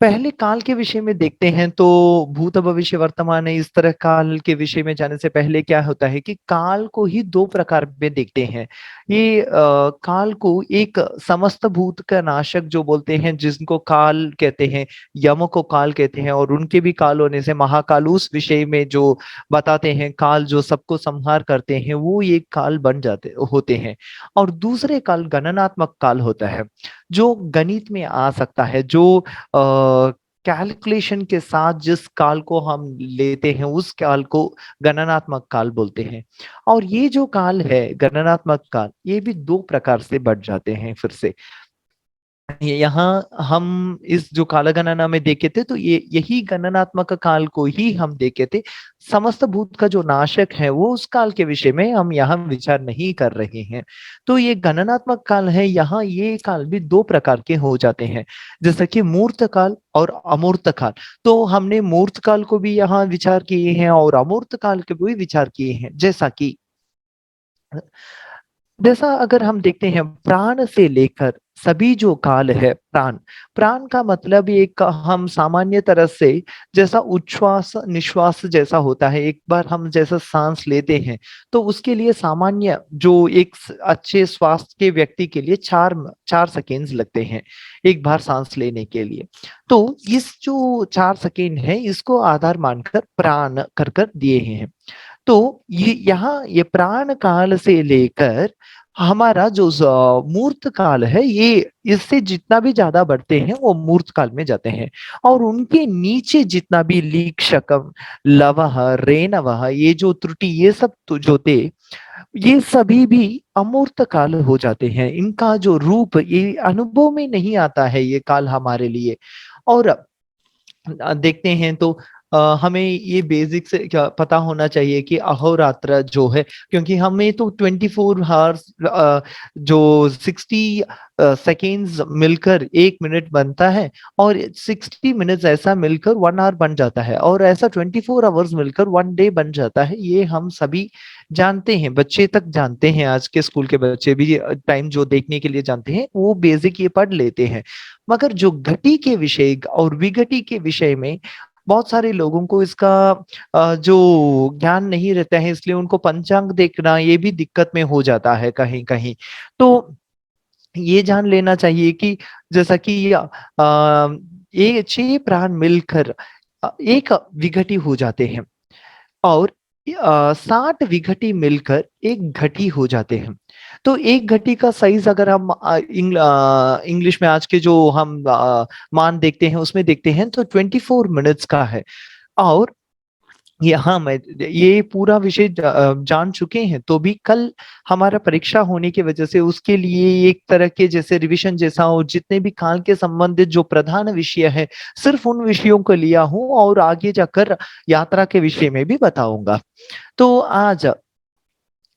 पहले काल के विषय में देखते हैं तो भूत, भविष्य, वर्तमान है, इस तरह काल के विषय में जाने से पहले क्या होता है कि काल को ही 2 प्रकार में देखते हैं। ये काल को एक समस्त भूत का नाशक जो बोलते हैं, जिनको काल कहते हैं, यम को काल कहते हैं, और उनके भी काल होने से महाकाल उस विषय में जो बताते हैं, काल जो सबको संहार करते हैं, वो एक काल बन जाते होते हैं। और दूसरे काल गणनात्मक काल होता है, जो गणित में आ सकता है, जो कैलकुलेशन के साथ जिस काल को हम लेते हैं, उस काल को गणनात्मक काल बोलते हैं। और ये जो काल है गणनात्मक काल, ये भी 2 प्रकार से बढ़ जाते हैं फिर से। यहाँ हम इस जो काल गणना में देखे थे, तो ये यही गणनात्मक काल को ही हम देखे थे। समस्त भूत का जो नाशक है, वो उस काल के विषय में हम यहाँ विचार नहीं कर रहे हैं। तो ये गणनात्मक काल है, यहाँ ये काल भी 2 प्रकार के हो जाते हैं, जैसा कि मूर्त काल और अमूर्त काल। तो हमने मूर्त काल को भी यहाँ विचार किए हैं और अमूर्त काल के भी विचार किए हैं। जैसा अगर हम देखते हैं, प्राण से लेकर सभी जो काल है, प्राण प्राण का मतलब एक हम सामान्य तरह से जैसा उच्छ्वास निश्वास जैसा होता है, एक बार हम जैसा सांस लेते हैं तो उसके लिए सामान्य जो एक अच्छे स्वास्थ्य के व्यक्ति के लिए 4 सेकेंड्स लगते हैं एक बार सांस लेने के लिए। तो इस जो 4 सेकेंड है, इसको आधार मानकर प्राण कर कर दिए हैं। तो ये यहाँ ये प्राण काल से लेकर हमारा जो मूर्त काल है, ये इससे जितना भी ज्यादा बढ़ते हैं वो मूर्त काल में जाते हैं। और उनके नीचे जितना भी लीक शकम लवह रेनवह, ये जो त्रुटि, ये सब तो जो थे, ये सभी भी अमूर्त काल हो जाते हैं। इनका जो रूप ये अनुभव में नहीं आता है, ये काल हमारे लिए। और देखते हैं तो हमें ये बेसिक से क्या पता होना चाहिए कि अहोरात्र जो है, क्योंकि हमें तो 24 आवर्स जो 60 सेकेंड्स मिलकर 1 मिनट बनता है, और 60 मिनट्स ऐसा मिलकर 1 आवर बन जाता है, और ऐसा 24 आवर्स मिलकर 1 डे बन जाता है। ये हम सभी जानते हैं, बच्चे तक जानते हैं, आज के स्कूल के बच्चे भी टाइम जो देखने के लिए जानते हैं, वो बेसिक ये पढ़ लेते हैं। मगर जो घटी के विषय और विघटी के विषय में बहुत सारे लोगों को इसका जो ज्ञान नहीं रहता है, इसलिए उनको पंचांग देखना ये भी दिक्कत में हो जाता है कहीं कहीं। तो ये जान लेना चाहिए कि जैसा कि ये 6 प्राण मिलकर एक विघटी हो जाते हैं, और 60 विघटी मिलकर एक घटी हो जाते हैं। तो एक घटी का साइज अगर हम इंग्लिश में आज के जो हम मान देखते हैं, उसमें देखते हैं तो 24 मिनट्स का है। और यहाँ मैं ये पूरा विषय जान चुके हैं, तो भी कल हमारा परीक्षा होने की वजह से उसके लिए एक तरह के जैसे रिविजन जैसा, और जितने भी काल के संबंधित जो प्रधान विषय है, सिर्फ उन विषयों को लिया हूँ, और आगे जाकर यात्रा के विषय में भी बताऊंगा। तो आज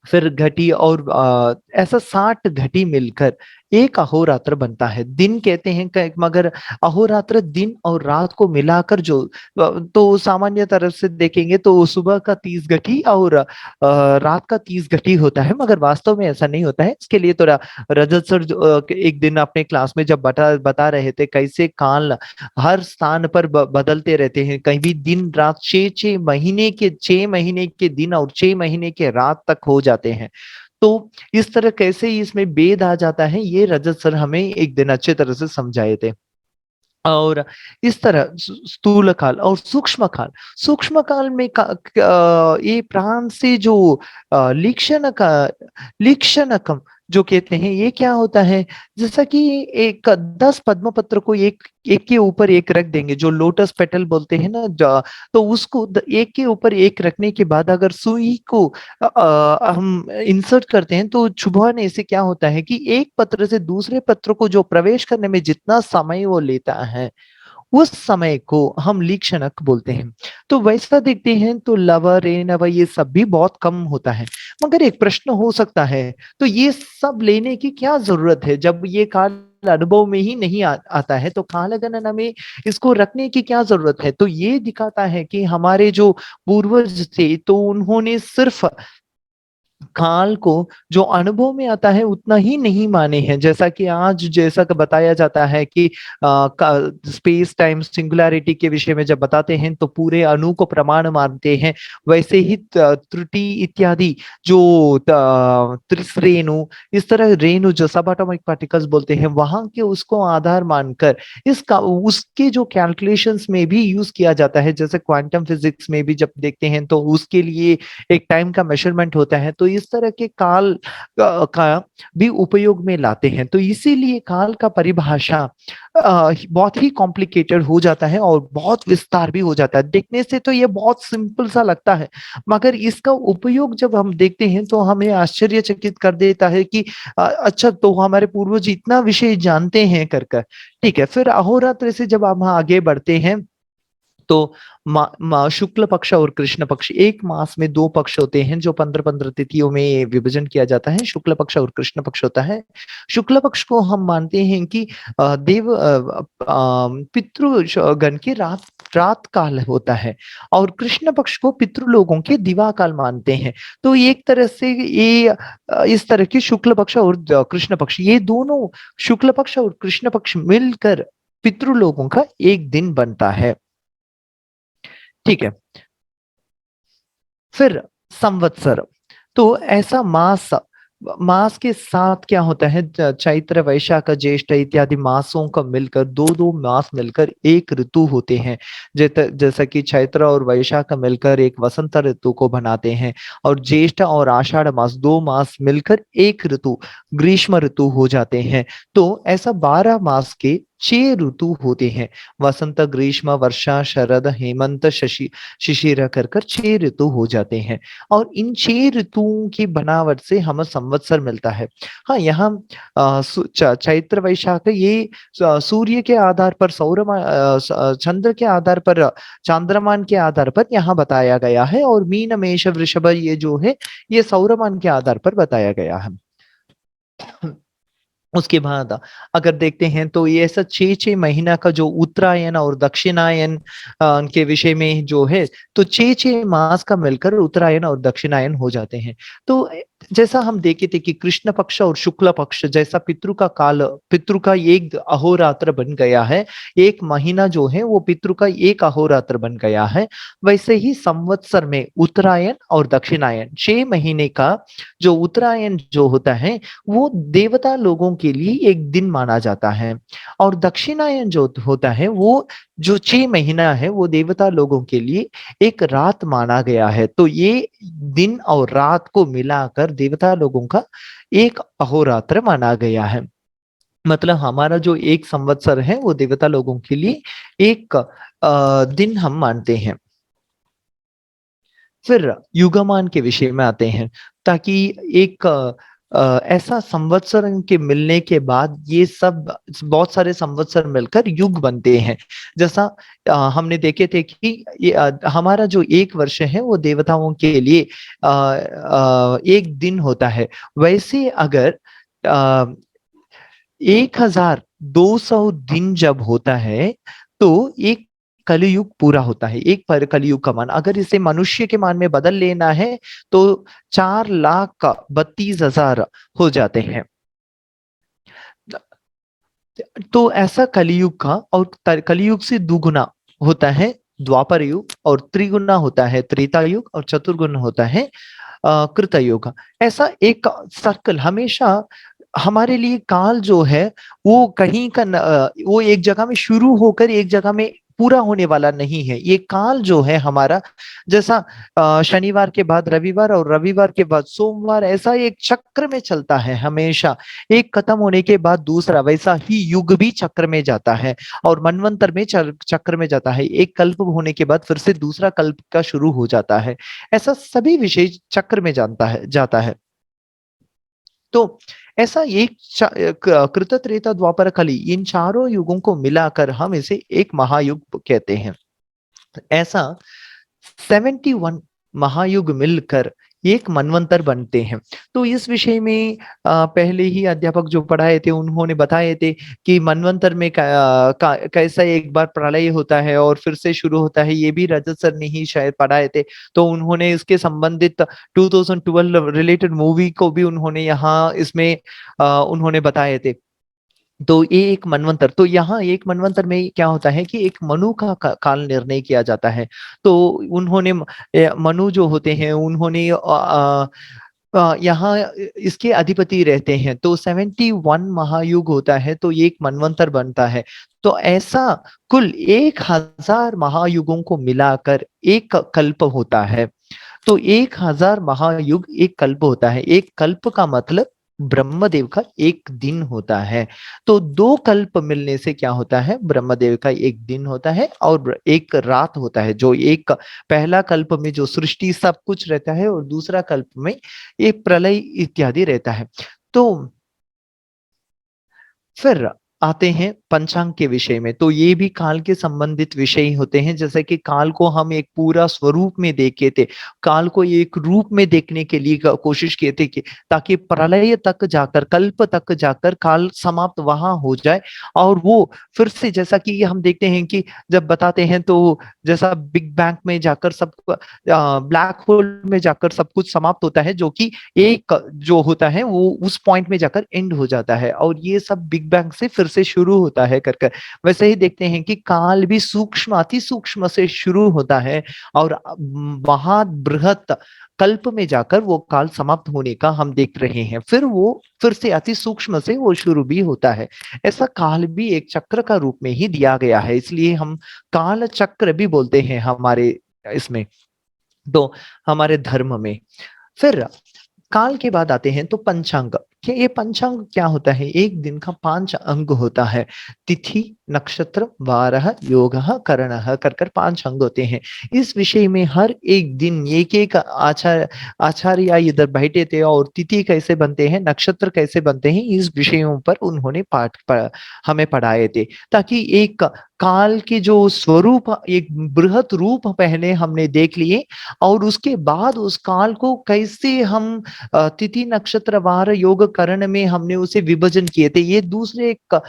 फिर घटी और ऐसा 60 घटी मिलकर एक अहोरात्र बनता है। दिन कहते हैं मगर अहोरात्र दिन और रात को मिलाकर जो तो सामान्य तरफ से देखेंगे तो सुबह का 30 घटी और रात का 30 घटी होता है, मगर वास्तव में ऐसा नहीं होता है। इसके लिए तो रजत सर एक दिन अपने क्लास में जब बता रहे थे कैसे काल हर स्थान पर बदलते रहते हैं, कहीं भी दिन रात 6 महीने के दिन और 6 महीने के रात तक हो जाते हैं। तो इस तरह कैसे इसमें भेद आ जाता है, ये रजत सर हमें एक दिन अच्छे तरह से समझाए थे। और इस तरह स्थूल काल और सूक्ष्म काल में ये प्राण से जो लीक्षणकम जो कहते हैं, ये क्या होता है, जैसा कि एक 10 पद्म पत्र को एक एक के ऊपर एक रख देंगे, जो लोटस पेटल बोलते हैं ना, तो उसको एक के ऊपर एक रखने के बाद अगर सुई को हम इंसर्ट करते हैं, तो छुपाने से क्या होता है कि एक पत्र से दूसरे पत्र को जो प्रवेश करने में जितना समय वो लेता है, उस समय को हम लीक्षणक बोलते हैं। तो वैसा देखते हैं तो लव रेनव ये सब भी बहुत कम होता है। मगर एक प्रश्न हो सकता है, तो ये सब लेने की क्या जरूरत है, जब ये काल अनुभव में ही नहीं आता है, तो काल गणना में इसको रखने की क्या जरूरत है। तो ये दिखाता है कि हमारे जो पूर्वज थे, तो उन्होंने सिर्फ काल को जो अनुभव में आता है उतना ही नहीं माने हैं। जैसा कि आज जैसा कि बताया जाता है कि स्पेस टाइम सिंगुलैरिटी के विषय में जब बताते हैं तो पूरे अणु को प्रमाण मानते हैं। वैसे ही त्रुटि इत्यादि जो त्रिसरेणु, इस तरह रेणु जो सब एटॉमिक पार्टिकल्स बोलते हैं, वहां के उसको आधार मानकर इसका उसके जो कैलकुलेशंस में भी यूज किया जाता है। जैसे क्वांटम फिजिक्स में भी जब देखते हैं तो उसके लिए एक टाइम का मेजरमेंट होता है। तो इस तरह के काल का भी उपयोग में लाते हैं। तो इसीलिए काल का परिभाषा बहुत ही कॉम्प्लिकेटेड हो जाता है और बहुत विस्तार भी हो जाता है। देखने से तो ये बहुत सिंपल सा लगता है, मगर इसका उपयोग जब हम देखते हैं तो हमें आश्चर्यचकित कर देता है कि अच्छा, तो हमारे पूर्वज इतना विषय जानते हैं कर कर। ठीक है, फिर अहोरात्र से जब हम आगे बढ़ते हैं तो शुक्ल पक्ष और कृष्ण पक्ष, एक मास में दो पक्ष होते हैं जो 15-15 तिथियों में विभाजन किया जाता है। शुक्ल पक्ष और कृष्ण पक्ष होता है। शुक्ल पक्ष को हम मानते हैं कि पितृगण के रात रात काल होता है, और कृष्ण पक्ष को पितृलोगों के दिवा काल मानते हैं। तो एक तरह से ये इस तरह के शुक्ल पक्ष और कृष्ण पक्ष, ये दोनों शुक्ल पक्ष और कृष्ण पक्ष मिलकर पितृलोगों का एक दिन बनता है। ठीक है। फिर संवत्सर, तो ऐसा मास, मास के साथ क्या होता है, चैत्र वैशाख ज्येष्ठ इत्यादि मासों का मिलकर दो दो मास मिलकर एक ऋतु होते हैं। जैसा कि चैत्र और वैशाख मिलकर एक वसंत ऋतु को बनाते हैं, और ज्येष्ठ और आषाढ़ मास दो मास मिलकर एक ऋतु ग्रीष्म ऋतु हो जाते हैं। तो ऐसा 12 मास के 6 ऋतु होते हैं। वसंत, ग्रीष्म, वर्षा, शरद, हेमंत, शिशिर कर कर 6 ऋतु हो जाते हैं। और इन 6 ऋतुओं की बनावट से हमें संवत्सर मिलता है। हाँ, यहाँ चैत्र वैशाख ये सूर्य के आधार पर, चंद्र के आधार पर, चांद्रमान के आधार पर यहाँ बताया गया है, और मीन मेष वृषभ ये जो है ये सौरमान के आधार पर बताया गया है। उसके बाद अगर देखते हैं तो ये ऐसा 6-6 महीना का जो उत्तरायण और दक्षिणायन के विषय में जो है, तो 6-6 मास का मिलकर उत्तरायण और दक्षिणायन हो जाते हैं। तो जैसा हम देखे थे कि कृष्ण पक्ष और शुक्ल पक्ष जैसा पितृ का काल, पितृ का एक अहोरात्र बन गया है, एक महीना जो है वो पितृ का एक अहोरात्र बन गया है। वैसे ही संवत्सर में उत्तरायण और दक्षिणायन 6 महीने का जो उत्तरायण जो होता है वो देवता लोगों के लिए एक दिन माना जाता है, और दक्षिणायन जो होता है वो जो 6 महीना है वो देवता लोगों के लिए एक रात माना गया है। तो ये दिन और रात को मिलाकर देवता लोगों का एक अहोरात्र माना गया है। मतलब हमारा जो एक संवत्सर है वो देवता लोगों के लिए एक दिन हम मानते हैं। फिर युगमान के विषय में आते हैं, ताकि एक ऐसा संवत्सर के मिलने के बाद ये सब बहुत सारे संवत्सर मिलकर युग बनते हैं। जैसा हमने देखे थे कि हमारा जो एक वर्ष है वो देवताओं के लिए एक दिन होता है। वैसे अगर 1200 दिन जब होता है तो एक कलयुग पूरा होता है। एक पर कलयुग का मान अगर इसे मनुष्य के मान में बदल लेना है तो 4,32,000 हो जाते हैं। तो ऐसा कलयुग का, और कलयुग से दुगुना होता है द्वापर युग, और त्रिगुना होता है त्रेता युग, और चतुर्गुण होता है कृतयुग। ऐसा एक सर्कल हमेशा हमारे लिए काल जो है वो कहीं का वो एक जगह में शुरू होकर एक जगह में पूरा होने वाला नहीं है। ये काल जो है हमारा, जैसा शनिवार के बाद रविवार और रविवार के बाद सोमवार, ऐसा एक चक्र में चलता है हमेशा। एक खत्म होने के बाद दूसरा, वैसा ही युग भी चक्र में जाता है, और मनवंतर में चक्र में जाता है। एक कल्प होने के बाद फिर से दूसरा कल्प का शुरू हो जाता है। ऐसा सभी विषय चक्र में जानता है जाता है। तो ऐसा एक कृत त्रेता द्वापर कली, इन चारों युगों को मिलाकर हम इसे एक महायुग कहते हैं। ऐसा 71 महायुग मिलकर एक मनवंतर बनते हैं। तो इस विषय में पहले ही अध्यापक जो पढ़ाए थे उन्होंने बताए थे कि मनवंतर में कैसा एक बार प्रलय होता है और फिर से शुरू होता है, ये भी रजत सर ने ही शायद पढ़ाए थे। तो उन्होंने इसके संबंधित 2012 रिलेटेड मूवी को भी उन्होंने यहाँ इसमें उन्होंने बताए थे। तो ये एक मनवंतर, तो यहाँ एक मनवंतर में क्या होता है कि एक मनु का काल निर्णय किया जाता है। तो उन्होंने मनु जो होते हैं उन्होंने यहाँ इसके अधिपति रहते हैं, तो 71 महायुग होता है, तो ये एक मनवंतर बनता है। तो ऐसा कुल 1000 महायुगों को मिलाकर एक कल्प होता है। तो 1000 महायुग एक कल्प होता है। एक कल्प का मतलब ब्रह्मदेव का एक दिन होता है। तो 2 कल्प मिलने से क्या होता है, ब्रह्मदेव का एक दिन होता है और एक रात होता है। जो एक पहला कल्प में जो सृष्टि सब कुछ रहता है और दूसरा कल्प में ये प्रलय इत्यादि रहता है। तो फिर आते हैं पंचांग के विषय में। तो ये भी काल के संबंधित विषय ही होते हैं। जैसे कि काल को हम एक पूरा स्वरूप में देखे थे, काल को एक रूप में देखने के लिए कोशिश किए थे कि ताकि प्रलय तक जाकर, कल्प तक जाकर काल समाप्त वहां हो जाए और वो फिर से, जैसा कि हम देखते हैं कि जब बताते हैं तो जैसा बिग बैंग में जाकर सब ब्लैक होल में जाकर सब कुछ समाप्त होता है, जो कि एक जो होता है वो उस पॉइंट में जाकर एंड हो जाता है और ये सब बिग बैंग से फिर से शुरू होता है कर कर। वैसे ही देखते हैं कि काल भी सूक्ष्म, अति सूक्ष्म से शुरू होता है और वहां बृहत कल्प में जाकर वो काल समाप्त होने का हम देख रहे हैं। फिर वो फिर से अति सूक्ष्म से वो शुरू भी होता है। ऐसा काल भी एक चक्र का रूप में ही दिया गया है, इसलिए हम काल चक्र भी बोलते हैं हमारे इसमें, तो हमारे धर्म में। फिर काल के बाद आते हैं तो पंचांग। कि ये पंचांग क्या होता है, एक दिन का 5 अंग होता है। तिथि, नक्षत्र, वारः, योगः, करणः कर कर 5 अंग होते हैं। इस विषय में हर एक दिन एक एक आचार्य इधर बैठे थे और तिथि कैसे बनते हैं, नक्षत्र कैसे बनते हैं, इस विषयों पर उन्होंने हमें पढ़ाए थे, ताकि एक काल के जो स्वरूप, एक बृहत रूप पहले हमने देख लिए और उसके बाद उस काल को कैसे हम तिथि, नक्षत्र, वार, योग, करण में हमने उसे विभाजन किए थे। ये दूसरे एक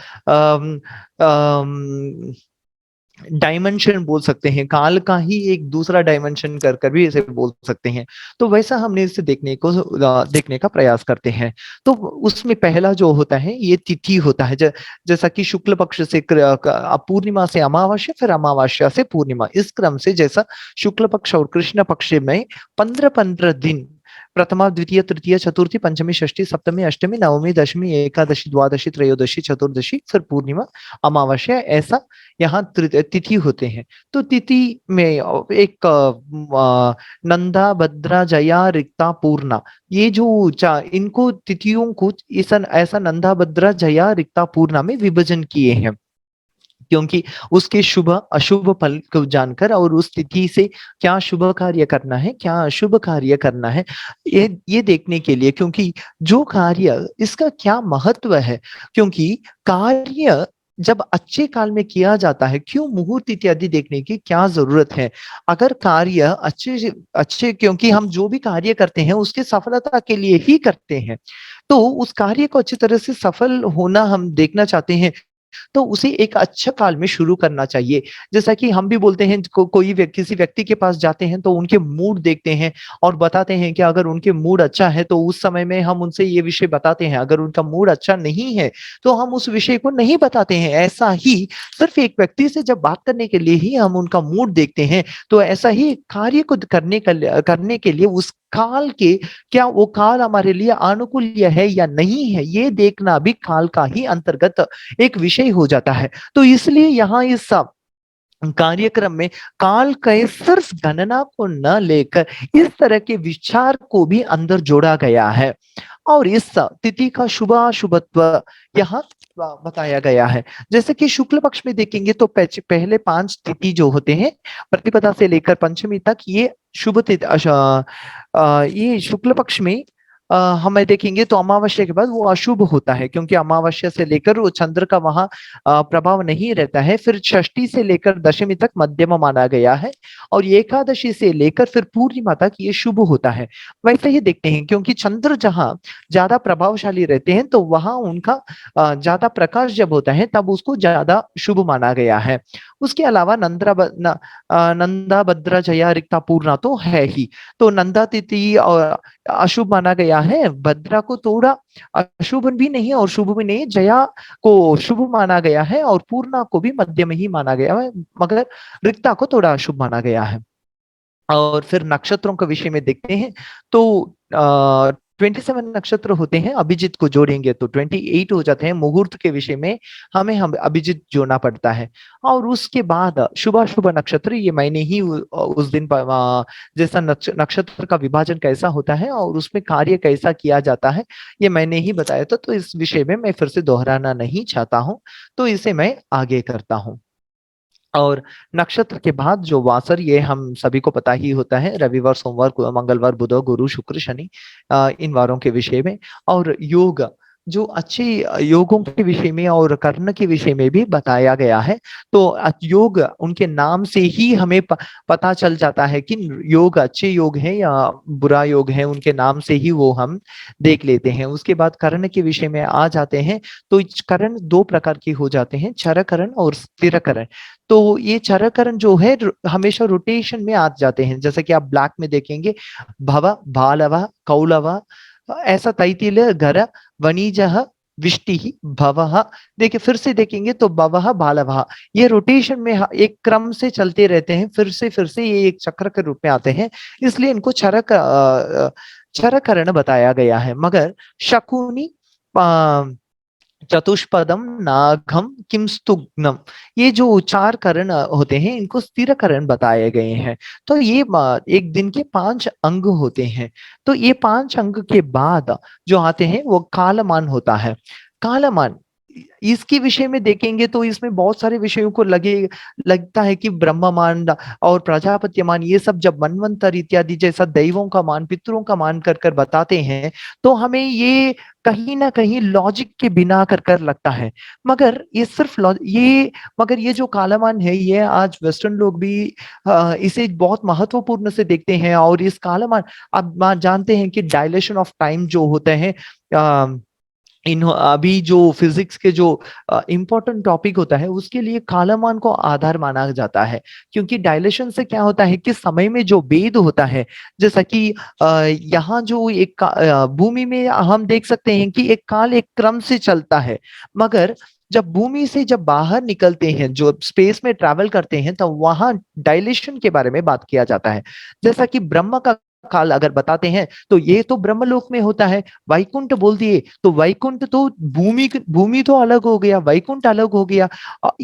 डायमेंशन बोल सकते हैं, काल का ही एक दूसरा डायमेंशन कर कर भी इसे बोल सकते हैं। तो वैसा हमने इसे देखने का प्रयास करते हैं। तो उसमें पहला जो होता है ये तिथि होता है। जैसा कि शुक्ल पक्ष से पूर्णिमा से अमावस्या, फिर अमावस्या से पूर्णिमा, इस क्रम से जैसा शुक्ल पक्ष और कृष्ण पक्ष में 15-15 दिन, प्रथमा, द्वितीय, तृतीय, चतुर्थी, पंचमी, षष्ठी, सप्तमी, अष्टमी, नवमी, दशमी, एकादशी, द्वादशी, त्रयोदशी, चतुर्दशी, फिर पूर्णिमा, अमावस्या, ऐसा यहाँ तिथि होते हैं। तो तिथि में एक नंदा, भद्रा, जया, रिक्ता, पूर्णा, ये जो इनको तिथियों को ऐसा नंदा, भद्रा, जया, रिक्ता, पूर्णा में विभाजन किए हैं, क्योंकि उसके शुभ अशुभ फल को जानकर और उस तिथि से क्या शुभ कार्य करना है, क्या अशुभ कार्य करना है, ये देखने के लिए। क्योंकि जो कार्य, इसका क्या महत्व है, क्योंकि कार्य जब अच्छे काल में किया जाता है, क्यों मुहूर्त इत्यादि देखने की क्या जरूरत है। अगर कार्य अच्छे अच्छे, क्योंकि हम जो भी कार्य करते हैं उसके सफलता के लिए ही करते हैं, तो उस कार्य को अच्छी तरह से सफल होना हम देखना चाहते हैं, तो उसे एक अच्छा काल में शुरू करना चाहिए। जैसा कि हम भी बोलते हैं, किसी व्यक्ति के पास जाते हैं तो उनके मूड देखते हैं और बताते हैं कि अगर उनके मूड अच्छा है तो उस समय में हम उनसे ये विषय बताते हैं, अगर उनका मूड अच्छा नहीं है तो हम उस विषय को नहीं बताते हैं। ऐसा ही सिर्फ एक व्यक्ति से जब बात करने के लिए ही हम उनका मूड देखते हैं, तो ऐसा ही कार्य को करने के लिए उस काल के, क्या वो काल हमारे लिए अनुकूल्य है या नहीं है, ये देखना भी काल का ही अंतर्गत एक विषय हो जाता है। तो इसलिए यहाँ इस कार्यक्रम में काल के सिर्फ गणना को न लेकर इस तरह के विचार को भी अंदर जोड़ा गया है और इस तिथि का शुभाशुभत्व यहाँ बताया गया है। जैसे कि शुक्ल पक्ष में देखेंगे तो पहले 5 तिथि जो होते हैं, प्रतिपदा से लेकर पंचमी तक, ये शुभ तिथि, ये शुक्ल पक्ष में हमें देखेंगे तो अमावस्या के बाद वो अशुभ होता है, क्योंकि अमावस्या से लेकर वो चंद्र का वहाँ प्रभाव नहीं रहता है। फिर षष्ठी से लेकर दशमी तक मध्यम माना गया है, और एकादशी से लेकर फिर पूर्णिमा तक ये शुभ होता है। वैसे ही देखते हैं, क्योंकि चंद्र जहाँ ज्यादा प्रभावशाली रहते हैं तो वहाँ उनका ज्यादा प्रकाश जब होता है तब उसको ज्यादा शुभ माना गया है। उसके अलावा नंदा भद्रा जया रिक्ता पूर्णा तो है ही। तो नंदा तिथि और अशुभ माना गया है, भद्रा को थोड़ा अशुभ भी नहीं और शुभ भी नहीं, जया को शुभ माना गया है और पूर्णा को भी मध्यम ही माना गया है, मगर रिक्ता को थोड़ा अशुभ माना गया है। और फिर नक्षत्रों के विषय में देखते हैं तो 27 नक्षत्र होते हैं, अभिजित को जोड़ेंगे तो 28 हो जाते हैं। मुहूर्त के विषय में हम अभिजित जोड़ना पड़ता है। और उसके बाद शुभ नक्षत्र, ये मैंने ही उस दिन जैसा नक्षत्र का विभाजन कैसा होता है और उसमें कार्य कैसा किया जाता है, ये मैंने ही बताया था। तो इस विषय में मैं फिर से दोहराना नहीं चाहता हूँ, तो इसे मैं आगे करता हूँ। और नक्षत्र के बाद जो वासर, ये हम सभी को पता ही होता है, रविवार, सोमवार, मंगलवार, बुध, गुरु, शुक्र, शनि, इन वारों के विषय में। और योग, जो अच्छे योगों के विषय में और कर्ण के विषय में भी बताया गया है। तो योग, उनके नाम से ही हमें पता चल जाता है कि योग अच्छे योग है या बुरा योग है, उनके नाम से ही वो हम देख लेते हैं। उसके बाद कर्ण के विषय में आ जाते हैं, तो कर्ण दो प्रकार के हो जाते हैं, क्षर कर्ण और स्थिर कर्ण। तो ये चरकरण जो है हमेशा रोटेशन में आ जाते हैं, जैसे कि आप ब्लैक में देखेंगे, भव, भालव, कौलव, ऐसा तैतिल, घर, वणिजः, विष्टि, भवः। देखिए फिर से देखेंगे तो भवः, भालवः, ये रोटेशन में एक क्रम से चलते रहते हैं, फिर से ये एक चक्र के रूप में आते हैं, इसलिए इनको चरकरण बताया गया है। मगर शकुनी, चतुष्पदम, नागम, किंस्तुग्नम, ये जो चार करण होते हैं इनको स्थिर करण बताए गए हैं। तो ये एक दिन के 5 अंग होते हैं। तो ये 5 अंग के बाद जो आते हैं वो कालमान होता है। कालमान, इसके विषय में देखेंगे तो इसमें बहुत सारे विषयों को लगता है कि ब्रह्ममान और प्रजापत्यमान, ये सब जब मनवंतर इत्यादि जैसा दैवों का मान, पितरों का मान कर कर बताते हैं, तो हमें ये कहीं ना कहीं लॉजिक के बिना कर कर लगता है। मगर ये सिर्फ मगर ये जो कालामान है, ये आज वेस्टर्न लोग भी इसे बहुत महत्वपूर्ण से देखते हैं। और इस कालामान, अब जानते हैं कि डायलेशन ऑफ टाइम जो होते हैं, इन अभी जो फिजिक्स के जो इम्पोर्टेंट टॉपिक होता है, उसके लिए कालमान को आधार माना जाता है। क्योंकि डायलेशन से क्या होता है कि समय में जो भेद होता है, जैसा कि यहाँ जो भूमि में हम देख सकते हैं कि एक काल एक क्रम से चलता है, मगर जब भूमि से जब बाहर निकलते हैं, जो स्पेस में ट्रैवल करते हैं, तो वहां डायलेशन के बारे में बात किया जाता है। जैसा कि ब्रह्म का काल अगर बताते हैं तो ये तो ब्रह्मलोक में होता है। वैकुंठ बोल दिए तो वैकुंठ तो भूमि भूमि तो अलग हो गया, वैकुंठ अलग हो गया,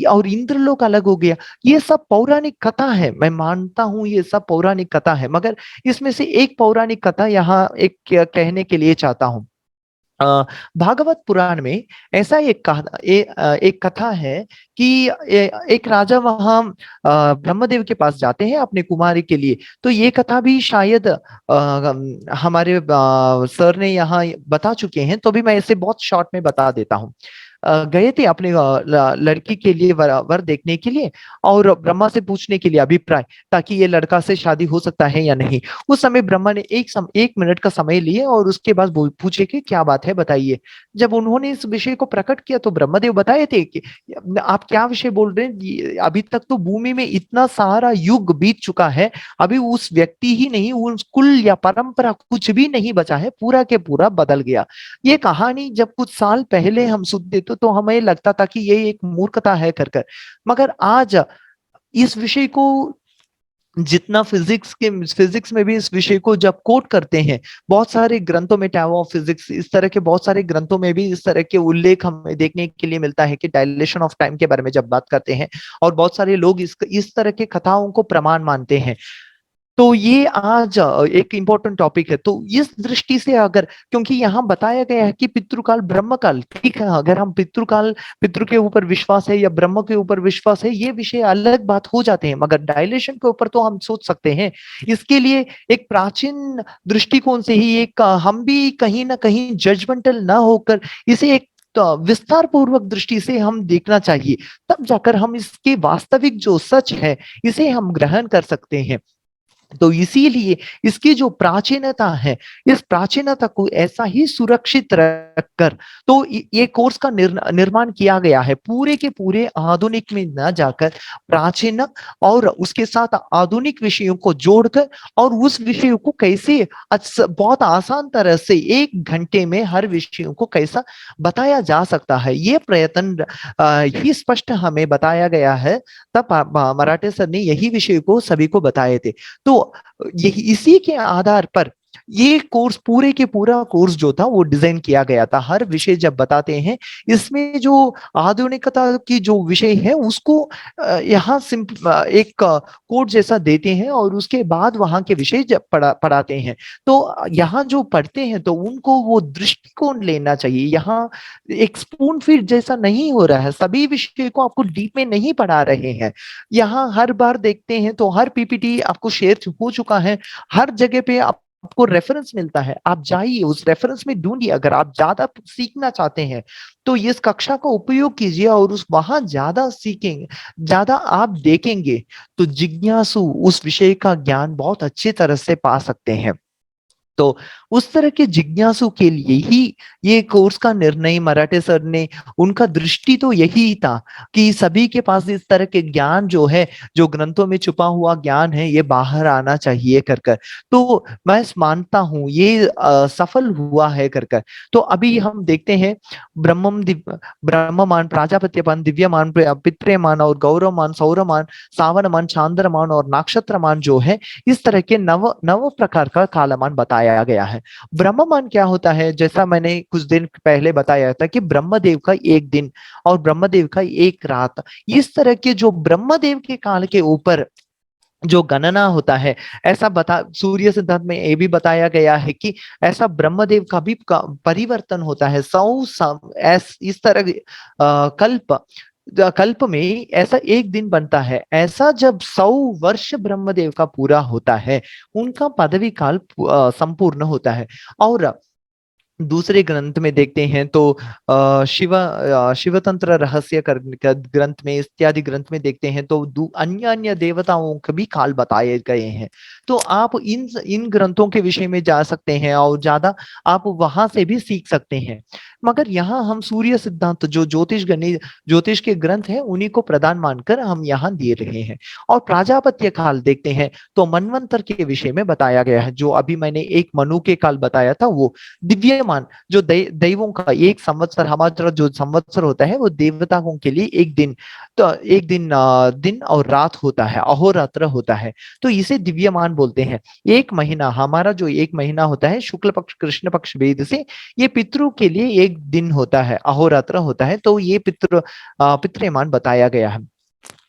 और इंद्रलोक अलग हो गया। ये सब पौराणिक कथा है, मैं मानता हूं ये सब पौराणिक कथा है, मगर इसमें से एक पौराणिक कथा यहाँ एक कहने के लिए चाहता हूं। भागवत पुराण में ऐसा एक कथा है कि एक राजा वहां ब्रह्मदेव के पास जाते हैं अपने कुमारी के लिए। तो ये कथा भी शायद हमारे सर ने यहाँ बता चुके हैं, तो भी मैं इसे बहुत शॉर्ट में बता देता हूँ। गए थे अपने लड़की के लिए वर देखने के लिए, और ब्रह्मा से पूछने के लिए अभिप्राय, ताकि ये लड़का से शादी हो सकता है या नहीं। उस समय ब्रह्मा ने 1 मिनट का समय लिए और उसके बाद पूछे कि क्या बात है बताइए। जब उन्होंने इस विषय को प्रकट किया तो ब्रह्मदेव बताए थे कि आप क्या विषय बोल रहे हैं, अभी तक तो भूमि में इतना सारा युग बीत चुका है, अभी उस व्यक्ति ही नहीं, उस कुल या परंपरा कुछ भी नहीं बचा है, पूरा के पूरा बदल गया। ये कहानी जब कुछ साल पहले हम सुनते तो हमें लगता था कि ये एक मूर्खता है कर कर। मगर आज इस विषय को जितना फिजिक्स में भी इस विषय को जब कोट करते हैं, बहुत सारे ग्रंथों में, टाओ ऑफ फिजिक्स, इस तरह के बहुत सारे ग्रंथों में भी इस तरह के उल्लेख हमें देखने के लिए मिलता है कि डायलेशन ऑफ टाइम के बारे में जब बात करते हैं, और बहुत सारे लोग इस तरह के कथाओं को प्रमाण मानते हैं। तो ये आज एक इम्पोर्टेंट टॉपिक है। तो इस दृष्टि से अगर, क्योंकि यहाँ बताया गया है कि पितृकाल ब्रह्मकाल, ठीक है, अगर हम पितृकाल, पितृ के ऊपर विश्वास है या ब्रह्म के ऊपर विश्वास है, ये विषय अलग बात हो जाते हैं, मगर डायलेशन के ऊपर तो हम सोच सकते हैं। इसके लिए एक प्राचीन दृष्टिकोण से ही एक हम भी कहीं ना कहीं जजमेंटल ना होकर इसे एक तो विस्तार पूर्वक दृष्टि से हम देखना चाहिए, तब जाकर हम इसके वास्तविक जो सच है इसे हम ग्रहण कर सकते हैं। तो इसीलिए इसकी जो प्राचीनता है, इस प्राचीनता को ऐसा ही सुरक्षित रखकर तो ये कोर्स का निर्माण किया गया है, पूरे के पूरे आधुनिक में न जाकर प्राचीन और उसके साथ आधुनिक विषयों को जोड़कर, और उस विषयों को कैसे बहुत आसान तरह से 1 घंटे में हर विषयों को कैसा बताया जा सकता है, ये प्रयत्न ही स्पष्ट हमें बताया गया है। तब मराठे सर ने यही विषय को सभी को बताए थे। तो यही इसी के आधार पर ये कोर्स, पूरे के पूरा कोर्स जो था वो डिजाइन किया गया था। हर विषय जब बताते हैं, इसमें जो आधुनिकता की जो विषय है उसको यहाँ एक कोड जैसा देते हैं, और उसके बाद वहां के विषय जब पढ़ाते हैं, तो यहाँ जो पढ़ते हैं तो उनको वो दृष्टिकोण लेना चाहिए। यहाँ एक स्पून फीड जैसा नहीं हो रहा है, सभी विषय को आपको डीप में नहीं पढ़ा रहे हैं। यहाँ हर बार देखते हैं तो हर पीपीटी आपको शेयर हो चुका है, हर जगह पे आपको रेफरेंस मिलता है, आप जाइए उस रेफरेंस में ढूंढिए। अगर आप ज्यादा सीखना चाहते हैं तो इस कक्षा का उपयोग कीजिए, और उस वहां ज्यादा सीखेंगे, ज्यादा आप देखेंगे, तो जिज्ञासु उस विषय का ज्ञान बहुत अच्छी तरह से पा सकते हैं। तो उस तरह के जिज्ञासु के लिए ही ये कोर्स का निर्णय मराठे सर ने, उनका दृष्टि तो यही था कि सभी के पास इस तरह के ज्ञान जो है, जो ग्रंथों में छुपा हुआ ज्ञान है, ये बाहर आना चाहिए कर कर। तो मैं मानता हूं ये सफल हुआ है कर कर। तो अभी हम देखते हैं ब्रह्ममान, प्राजापत्यमान, दिव्यमान, पित्रेमान और गौरवमान, सौरमान, सावनमान, चांद्रमान और नक्षत्रमान जो है, इस तरह के नव नव प्रकार का कालमान बताया गया है। ब्रह्ममान क्या होता है, जैसा मैंने कुछ दिन पहले बताया था कि ब्रह्मदेव का एक दिन और ब्रह्मदेव का एक रात, इस तरह के जो ब्रह्मदेव के काल के ऊपर जो गणना होता है, ऐसा सूर्य सिद्धांत में ये भी बताया गया है कि ऐसा ब्रह्मदेव का भी परिवर्तन होता है। इस तरह कल्प कल्प में ऐसा एक दिन बनता है, ऐसा जब 100 वर्ष ब्रह्मदेव का पूरा होता है, उनका पदवी काल संपूर्ण होता है। और दूसरे ग्रंथ में देखते हैं तो शिवतंत्र रहस्य ग्रंथ में, इत्यादि ग्रंथ में देखते हैं तो अन्य अन्य देवताओं के भी काल बताए गए हैं। तो आप इन ग्रंथों के विषय में जा सकते हैं और ज्यादा आप वहां से भी सीख सकते हैं। मगर यहाँ हम सूर्य सिद्धांत जो ज्योतिष के ग्रंथ हैं उन्हीं को प्रधान मानकर हम यहाँ दे रहे हैं। और प्राजापत्य काल देखते हैं तो मनवंतर के विषय में बताया गया है। जो अभी मैंने एक मनु के काल बताया था, वो दिव्यमान जो दैवों का एक संवत्सर, हमारा जो संवत्सर होता है वो देवताओं के लिए एक दिन, तो एक दिन दिन और रात होता है, अहोरात्र होता है, तो इसे दिव्यमान बोलते हैं। एक महीना, हमारा जो एक महीना होता है शुक्ल पक्ष कृष्ण पक्ष भेद से, ये पितरों के लिए एक दिन होता है, अहोरात्र होता है, तो ये पितृमान बताया गया है।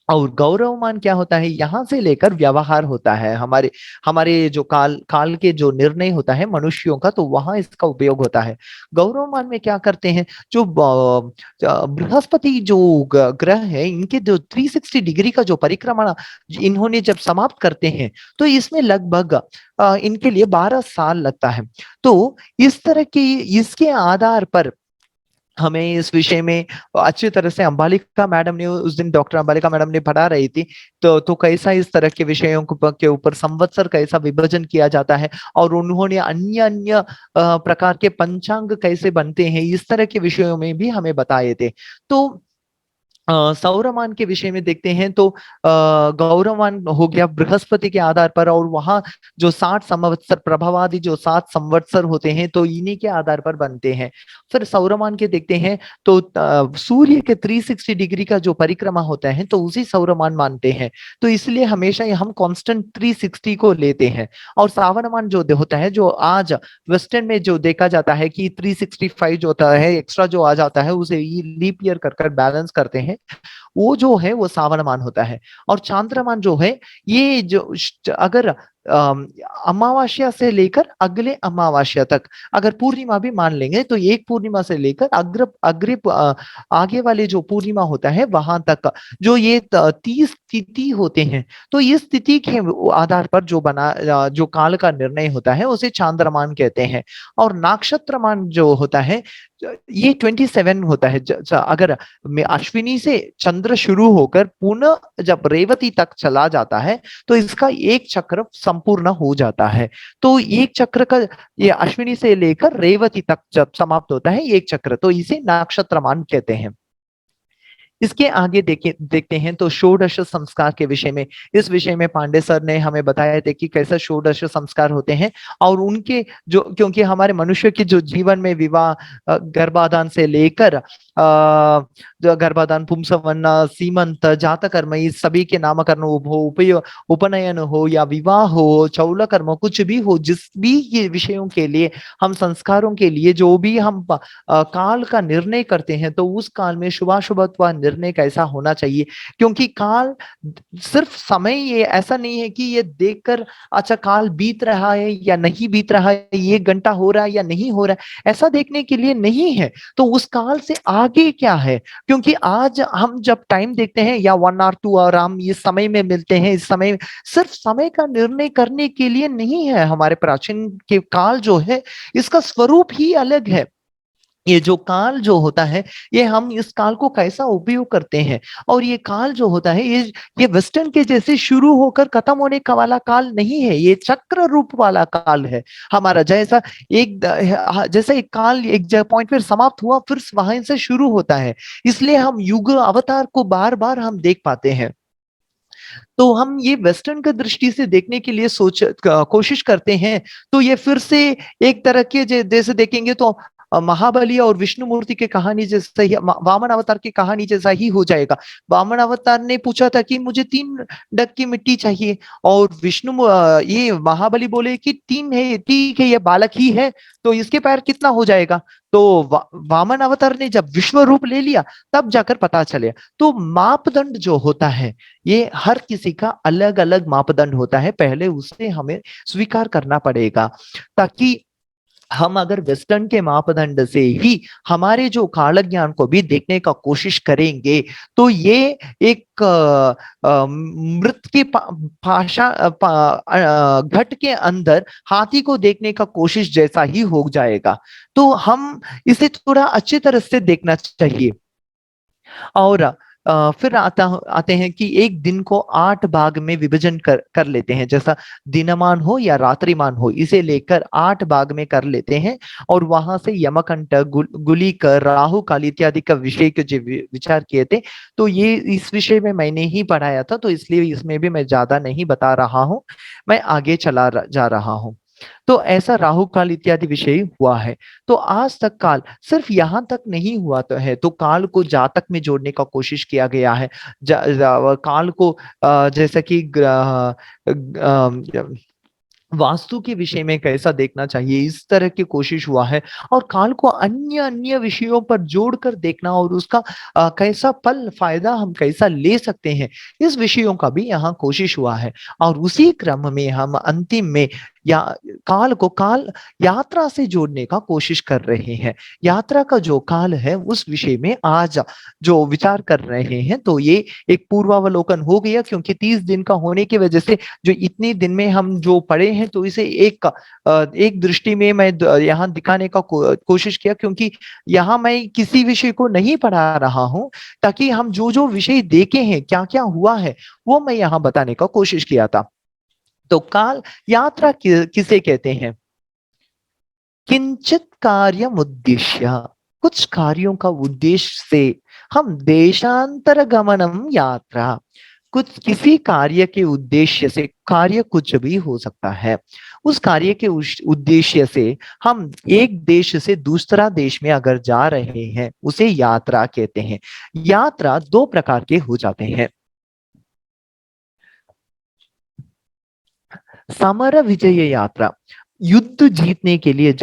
और गौरवमान क्या होता है, यहाँ से लेकर व्यवहार होता है, हमारे हमारे जो काल काल के जो निर्णय होता है मनुष्यों का, तो वहां इसका उपयोग होता है। गौरवमान में क्या करते हैं, जो बृहस्पति जो ग्रह है, इनके जो 360 डिग्री का जो परिक्रमा इन्होंने जब समाप्त करते हैं, तो इसमें लगभग इनके लिए 12 साल लगता है। तो इस तरह की, इसके आधार पर हमें इस विषय में अच्छी तरह से अंबालिका मैडम ने उस दिन, डॉक्टर अंबालिका मैडम ने पढ़ा रही थी, तो कैसा इस तरह के विषयों के ऊपर संवत्सर कैसा विभाजन किया जाता है, और उन्होंने अन्य अन्य प्रकार के पंचांग कैसे बनते हैं, इस तरह के विषयों में भी हमें बताए थे। तो सौरमान के विषय में देखते हैं तो गौरवमान हो गया बृहस्पति के आधार पर, और वहां जो 60 संवत्सर प्रभावादि जो 7 संवत्सर होते हैं, तो इन्हीं के आधार पर बनते हैं। फिर सौरमान के देखते हैं तो सूर्य के 360 डिग्री का जो परिक्रमा होता है, तो उसी सौरमान मानते हैं, तो इसलिए हमेशा हम कांस्टेंट 360 को लेते हैं। और सावनमान जो होता है, जो आज वेस्टर्न में जो देखा जाता है कि 365 जो होता है एक्स्ट्रा जो आ जाता है, उसे लीप ईयर कर बैलेंस करते हैं, वो जो है वो सावनमान होता है। और चांद्रमान जो है ये जो अगर अमावस्या से लेकर अगले अमावस्या तक अगर पूर्णिमा भी मान लेंगे तो एक पूर्णिमा से लेकर आगे वाले जो पूर्णिमा होता है वहां तक जो ये 30 तिथि होते हैं, तो इस तिथि के आधार पर जो काल का निर्णय होता है उसे चांद्रमान कहते हैं। और नक्षत्रमान जो होता है ये 27 होता है। अगर अश्विनी से चंद्र शुरू होकर पुनः जब रेवती तक चला जाता है तो इसका एक चक्र संपूर्ण हो जाता है। तो एक चक्र का ये अश्विनी से लेकर रेवती तक जब समाप्त होता है एक चक्र, तो इसे नक्षत्रमान कहते हैं। इसके आगे देखते हैं तो षोडश संस्कार के विषय में। इस विषय में पांडे सर ने हमें बताया था कि कैसा षोडश संस्कार होते हैं और उनके जो, क्योंकि हमारे मनुष्य के जो जीवन में विवाह, गर्भाधान से लेकर गर्भाधान, पुंसवन, सीमंत, जातकर्म, इस सभी के नामकरण हो, उपनयन हो या विवाह हो, चौल कर्म, कुछ भी हो, जिस भी ये विषयों के लिए हम संस्कारों के लिए जो भी हम काल का निर्णय करते हैं तो उस काल में शुभाशुभ अथवा निर्णय कैसा होना चाहिए। क्योंकि काल सिर्फ समय, ये ऐसा नहीं है कि ये देखकर अच्छा काल बीत रहा है या नहीं बीत रहा है, ये घंटा हो रहा है या नहीं हो रहा है, ऐसा देखने के लिए नहीं है। तो उस काल से आगे क्या है, क्योंकि आज हम जब टाइम देखते हैं या 1 और 2 और हम इस समय में मिलते हैं, इस समय सिर्फ समय का निर्णय करने के लिए नहीं है। हमारे प्राचीन के काल जो है इसका स्वरूप ही अलग है। ये जो काल जो होता है, ये हम इस काल को कैसा उपयोग करते हैं। और ये काल जो होता है ये वेस्टर्न के जैसे शुरू होकर खत्म होने का वाला काल नहीं है, ये चक्र रूप वाला काल है हमारा। जैसा एक काल एक पॉइंट पर समाप्त हुआ फिर वहां से शुरू होता है, इसलिए हम युग अवतार को बार बार हम देख पाते हैं। तो हम ये वेस्टर्न की दृष्टि से देखने के लिए कोशिश करते हैं, तो ये फिर से एक तरह के जैसे देखेंगे तो महाबली और विष्णु मूर्ति की कहानी जैसा ही, वामन अवतार की कहानी जैसा ही हो जाएगा। वामन अवतार ने पूछा था कि मुझे 3 डग की मिट्टी चाहिए, और ये महाबली बोले कि 3 है, ठीक है, ये बालक ही है, तो इसके पैर कितना हो जाएगा। तो वामन अवतार ने जब विश्व रूप ले लिया तब जाकर पता चले। तो मापदंड जो होता है ये हर किसी का अलग अलग मापदंड होता है, पहले उसे हमें स्वीकार करना पड़ेगा। ताकि हम अगर वेस्टर्न के मापदंड से ही हमारे जो काल ज्ञान को भी देखने का कोशिश करेंगे तो ये एक मृत के भाषा घट के अंदर हाथी को देखने का कोशिश जैसा ही हो जाएगा। तो हम इसे थोड़ा अच्छी तरह से देखना चाहिए। और फिर आते हैं कि एक दिन को 8 भाग में विभाजन कर लेते हैं, जैसा दिनमान हो या रात्रिमान हो, इसे लेकर 8 भाग में कर लेते हैं। और वहां से यमकंट, गुलिकर, राहु काल इत्यादि का विषय के जो विचार किए थे, तो ये इस विषय में मैंने ही पढ़ाया था, तो इसलिए इसमें भी मैं ज्यादा नहीं बता रहा हूँ, मैं आगे चला जा रहा हूँ। तो ऐसा राहु काल इत्यादि विषय हुआ है। तो आज तक काल सिर्फ यहाँ तक नहीं हुआ तो है, तो काल को जातक में जोड़ने का कोशिश किया गया है। काल को जैसा कि वास्तु के विषय में कैसा देखना चाहिए, इस तरह की कोशिश हुआ है। और काल को अन्य अन्य विषयों पर जोड़कर देखना और उसका कैसा फल फायदा हम कैसा ले सकते हैं, इस विषयों का भी यहाँ कोशिश हुआ है। और उसी क्रम में हम अंतिम में या काल को काल यात्रा से जोड़ने का कोशिश कर रहे हैं। यात्रा का जो काल है उस विषय में आज जो विचार कर रहे हैं, तो ये एक पूर्वावलोकन हो गया, क्योंकि 30 दिन का होने की वजह से जो इतने दिन में हम जो पढ़े हैं, तो इसे एक दृष्टि में मैं यहाँ दिखाने का कोशिश किया, क्योंकि यहाँ मैं किसी विषय को नहीं पढ़ा रहा हूँ, ताकि हम जो जो विषय देखे हैं, क्या क्या हुआ है, वो मैं यहाँ बताने का कोशिश किया था। तो काल यात्रा किसे कहते हैं? किंचित कार्यम उद्देश्य, कुछ कार्यों का उद्देश्य से हम देशांतर गमनम यात्रा, कुछ किसी कार्य के उद्देश्य से, कार्य कुछ भी हो सकता है, उस कार्य के उद्देश्य से हम एक देश से दूसरा देश में अगर जा रहे हैं उसे यात्रा कहते हैं। यात्रा 2 प्रकार के हो जाते हैं, समर विजय यात्रा। युद्ध जीतने के लिए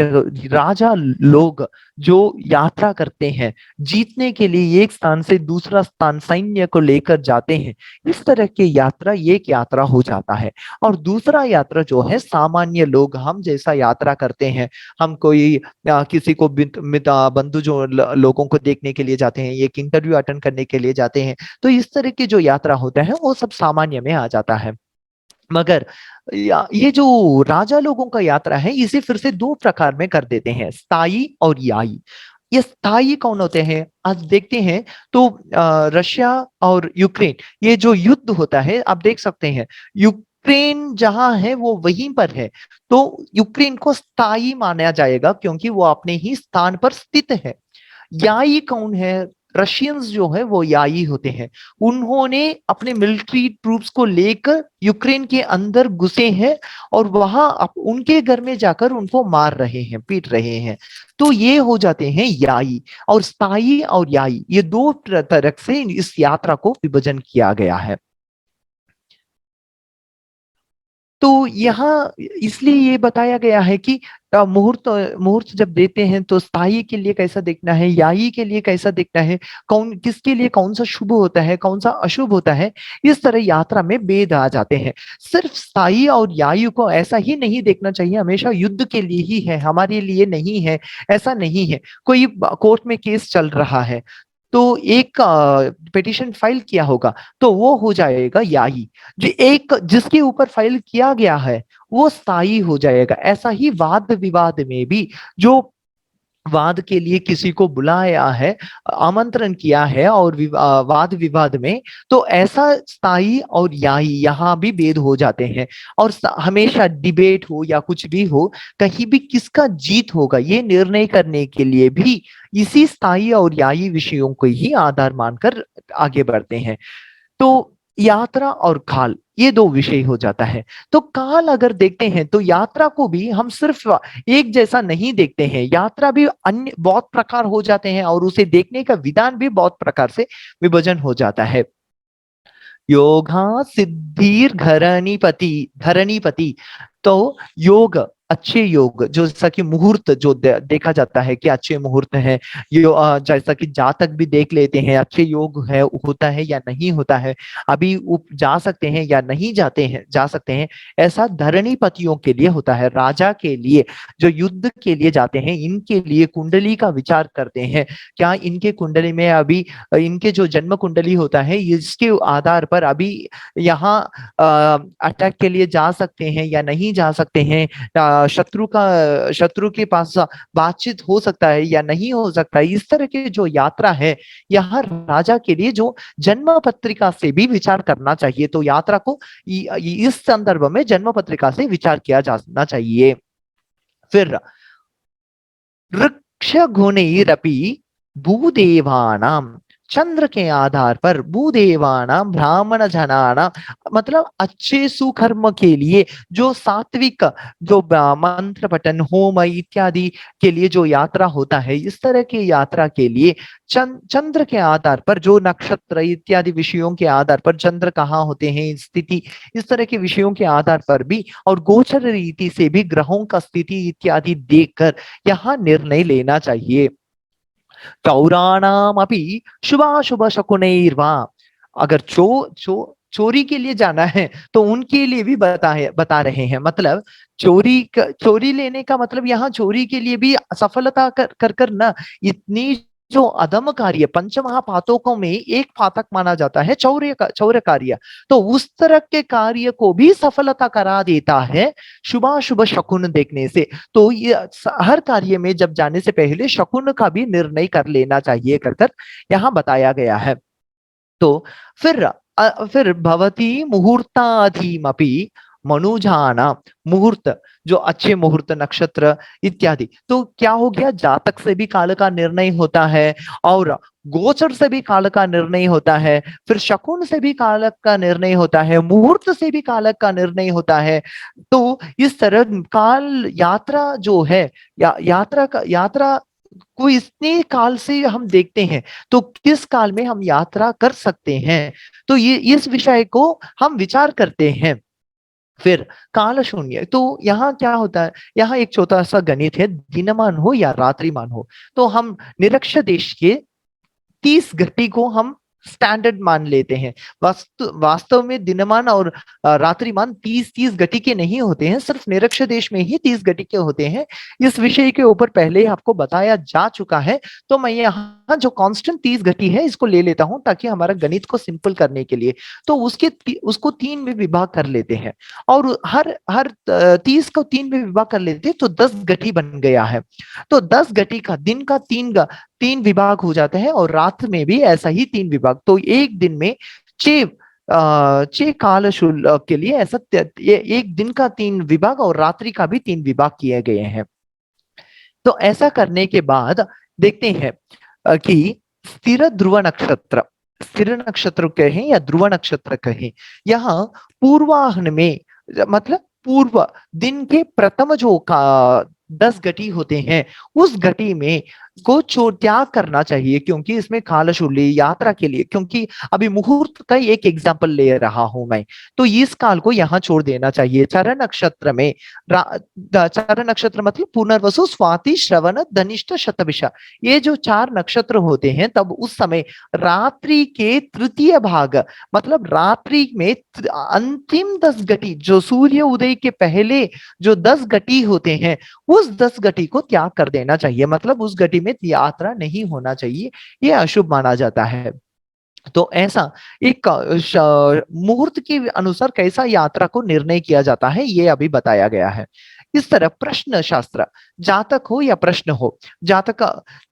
राजा लोग जो यात्रा करते हैं, जीतने के लिए एक स्थान से दूसरा स्थान सैन्य को लेकर जाते हैं, इस तरह की यात्रा एक यात्रा हो जाता है। और दूसरा यात्रा जो है सामान्य लोग हम जैसा यात्रा करते हैं, हम कोई किसी को बंधु जो लोगों को देखने के लिए जाते हैं, एक इंटरव्यू अटेंड करने के लिए जाते हैं, तो इस तरह की जो यात्रा होता है वो सब सामान्य में आ जाता है। मगर ये जो राजा लोगों का यात्रा है इसे फिर से दो प्रकार में कर देते हैं, स्थायी और याई। ये स्थायी कौन होते हैं आज देखते हैं। तो रशिया और यूक्रेन ये जो युद्ध होता है आप देख सकते हैं, यूक्रेन जहां है वो वहीं पर है, तो यूक्रेन को स्थायी माना जाएगा क्योंकि वो अपने ही स्थान पर स्थित है। याई कौन है, रशियंस जो है वो याई होते हैं, उन्होंने अपने मिलिट्री ट्रूप्स को लेकर यूक्रेन के अंदर घुसे हैं और वहां उनके घर में जाकर उनको मार रहे हैं, पीट रहे हैं, तो ये हो जाते हैं याई। और स्थायी और याई ये दो तरह से इस यात्रा को विभाजन किया गया है। तो यहाँ इसलिए ये बताया गया है कि मुहूर्त मुहूर्त जब देते हैं तो स्थायी के लिए कैसा देखना है, याई के लिए कैसा देखना है, कौन किसके लिए कौन सा शुभ होता है, कौन सा अशुभ होता है, इस तरह यात्रा में भेद आ जाते हैं। सिर्फ स्थायी और यायु को ऐसा ही नहीं देखना चाहिए हमेशा युद्ध के लिए ही है, हमारे लिए नहीं है, ऐसा नहीं है। कोई कोर्ट में केस चल रहा है तो एक पिटिशन फाइल किया होगा तो वो हो जाएगा याई, जो एक जिसके ऊपर फाइल किया गया है वो स्थायी हो जाएगा। ऐसा ही वाद विवाद में भी जो वाद के लिए किसी को बुलाया है, आमंत्रण किया है और वाद विवाद में, तो ऐसा स्थायी और याई यहाँ भी भेद हो जाते हैं। और हमेशा डिबेट हो या कुछ भी हो, कहीं भी किसका जीत होगा ये निर्णय करने के लिए भी इसी स्थायी और याई विषयों को ही आधार मानकर आगे बढ़ते हैं। तो यात्रा और काल ये दो विषय हो जाता है। तो काल अगर देखते हैं तो यात्रा को भी हम सिर्फ एक जैसा नहीं देखते हैं, यात्रा भी अन्य बहुत प्रकार हो जाते हैं और उसे देखने का विधान भी बहुत प्रकार से विभाजन हो जाता है। योगा सिद्धिर धरणीपति। तो योग अच्छे योग जो जैसा कि मुहूर्त जो देखा जाता है कि अच्छे मुहूर्त है, जैसा कि जातक भी देख लेते हैं अच्छे योग है होता है या नहीं होता है, अभी जा सकते हैं या नहीं जाते हैं जा सकते हैं, ऐसा धरणीपतियों के लिए होता है। राजा के लिए जो युद्ध के लिए जाते हैं इनके लिए कुंडली का विचार करते हैं, क्या इनके कुंडली में अभी इनके जो जन्म कुंडली होता है इसके आधार पर अभी यहाँ अटैक के लिए जा सकते हैं या नहीं जा सकते हैं, शत्रु के पास बातचीत हो सकता है या नहीं हो सकता है, इस तरह की जो यात्रा है यहाँ राजा के लिए जो जन्म पत्रिका से भी विचार करना चाहिए। तो यात्रा को इस संदर्भ में जन्म पत्रिका से विचार किया जाना चाहिए। फिर वृक्ष गुणैरपि भूदेवानाम, चंद्र के आधार पर भूदेवानाम ब्राह्मण जनाना, मतलब अच्छे सुकर्म के लिए जो सात्विक जो मंत्र पठन होम इत्यादि के लिए जो यात्रा होता है, इस तरह की यात्रा के लिए चंद्र के आधार पर जो नक्षत्र इत्यादि विषयों के आधार पर चंद्र कहाँ होते हैं स्थिति, इस तरह के विषयों के आधार पर भी और गोचर रीति से भी ग्रहों का स्थिति इत्यादि देखकर यहाँ निर्णय लेना चाहिए। चौराणाम अपि शुभाशुभ शकुनैर्वा, अगर चोरी के लिए जाना है तो उनके लिए भी बता रहे हैं, मतलब चोरी लेने का मतलब यहाँ चोरी के लिए भी सफलता कर ना, इतनी जो अधम कार्य पंच महापातकों में एक पातक माना जाता है चौर्य कार्य, तो उस तरह के कार्य को भी सफलता करा देता है शुभाशुभ शकुन देखने से। तो ये हर कार्य में जब जाने से पहले शकुन का भी निर्णय कर लेना चाहिए कर कर यहाँ बताया गया है। तो फिर भवती मुहूर्ताधीमपि मनुजाना, मुहूर्त जो अच्छे मुहूर्त नक्षत्र इत्यादि, तो क्या हो गया, जातक से भी काल का निर्णय होता है और गोचर से भी काल का निर्णय होता है, फिर शकुन से भी कालक का निर्णय होता है, मुहूर्त से भी कालक का निर्णय होता है। तो इस तरह काल यात्रा जो है यात्रा को इतने काल से हम देखते हैं, तो किस काल में हम यात्रा कर सकते हैं, तो ये इस विषय को हम विचार करते हैं। फिर काल शून्य, तो यहाँ क्या होता है, यहाँ एक छोटा सा गणित है, दिनमान हो या रात्रिमान हो, तो हम निरक्ष देश के 30 घटी को हम स्टैंडर्ड मान लेते हैं। वास्तव में दिनमान और रात्रिमान 30-30 घटी के नहीं होते हैं, सिर्फ निरक्ष देश में ही 30 घटी के होते हैं। इस विषय के ऊपर पहले ही आपको बताया जा चुका है, तो मैं यहाँ जो कांस्टेंट 30 घटी है इसको ले लेता हूं ताकि हमारा गणित को सिंपल करने के लिए। तो उसको 3 में विभाग कर लेते हैं, और हर हर 30 को 3 में विभाग कर लेते हैं, तो 10 घटी बन गया है। तो 10 घटी का दिन का 3 विभाग हो जाते हैं, और रात में भी ऐसा ही 3 विभाग। तो एक दिन में 6 6 काल शुल्क के लिए ऐसा ये एक दिन का 3 विभाग और रात्रि का भी 3 विभाग किए गए हैं। तो ऐसा करने के बाद देखते हैं कि स्थिर नक्षत्र कहें या ध्रुव नक्षत्र कहें, यहाँ पूर्वाहन में, मतलब पूर्व दिन के प्रथम जो का 10 घटी होते हैं, उस घटी में को छोड़ त्याग करना चाहिए, क्योंकि इसमें कालशूल्य यात्रा के लिए, क्योंकि अभी मुहूर्त का एक एग्जाम्पल ले रहा हूं मैं, तो इस काल को यहाँ छोड़ देना चाहिए। चरण नक्षत्र में चरण नक्षत्र मतलब पुनर्वसु, स्वाति, श्रवण, धनिष्ठ, शतभिषा, ये जो 4 नक्षत्र होते हैं, तब उस समय रात्रि के तृतीय भाग, मतलब रात्रि में अंतिम 10 घटी, जो सूर्य उदय के पहले जो 10 घटी होते हैं, उस 10 घटी को त्याग कर देना चाहिए, मतलब उस घटी में यात्रा नहीं होना चाहिए, यह अशुभ माना जाता है। तो ऐसा एक मुहूर्त के अनुसार कैसा यात्रा को निर्णय किया जाता है, ये अभी बताया गया है। इस तरह प्रश्न शास्त्र, जातक हो या प्रश्न हो, जातक,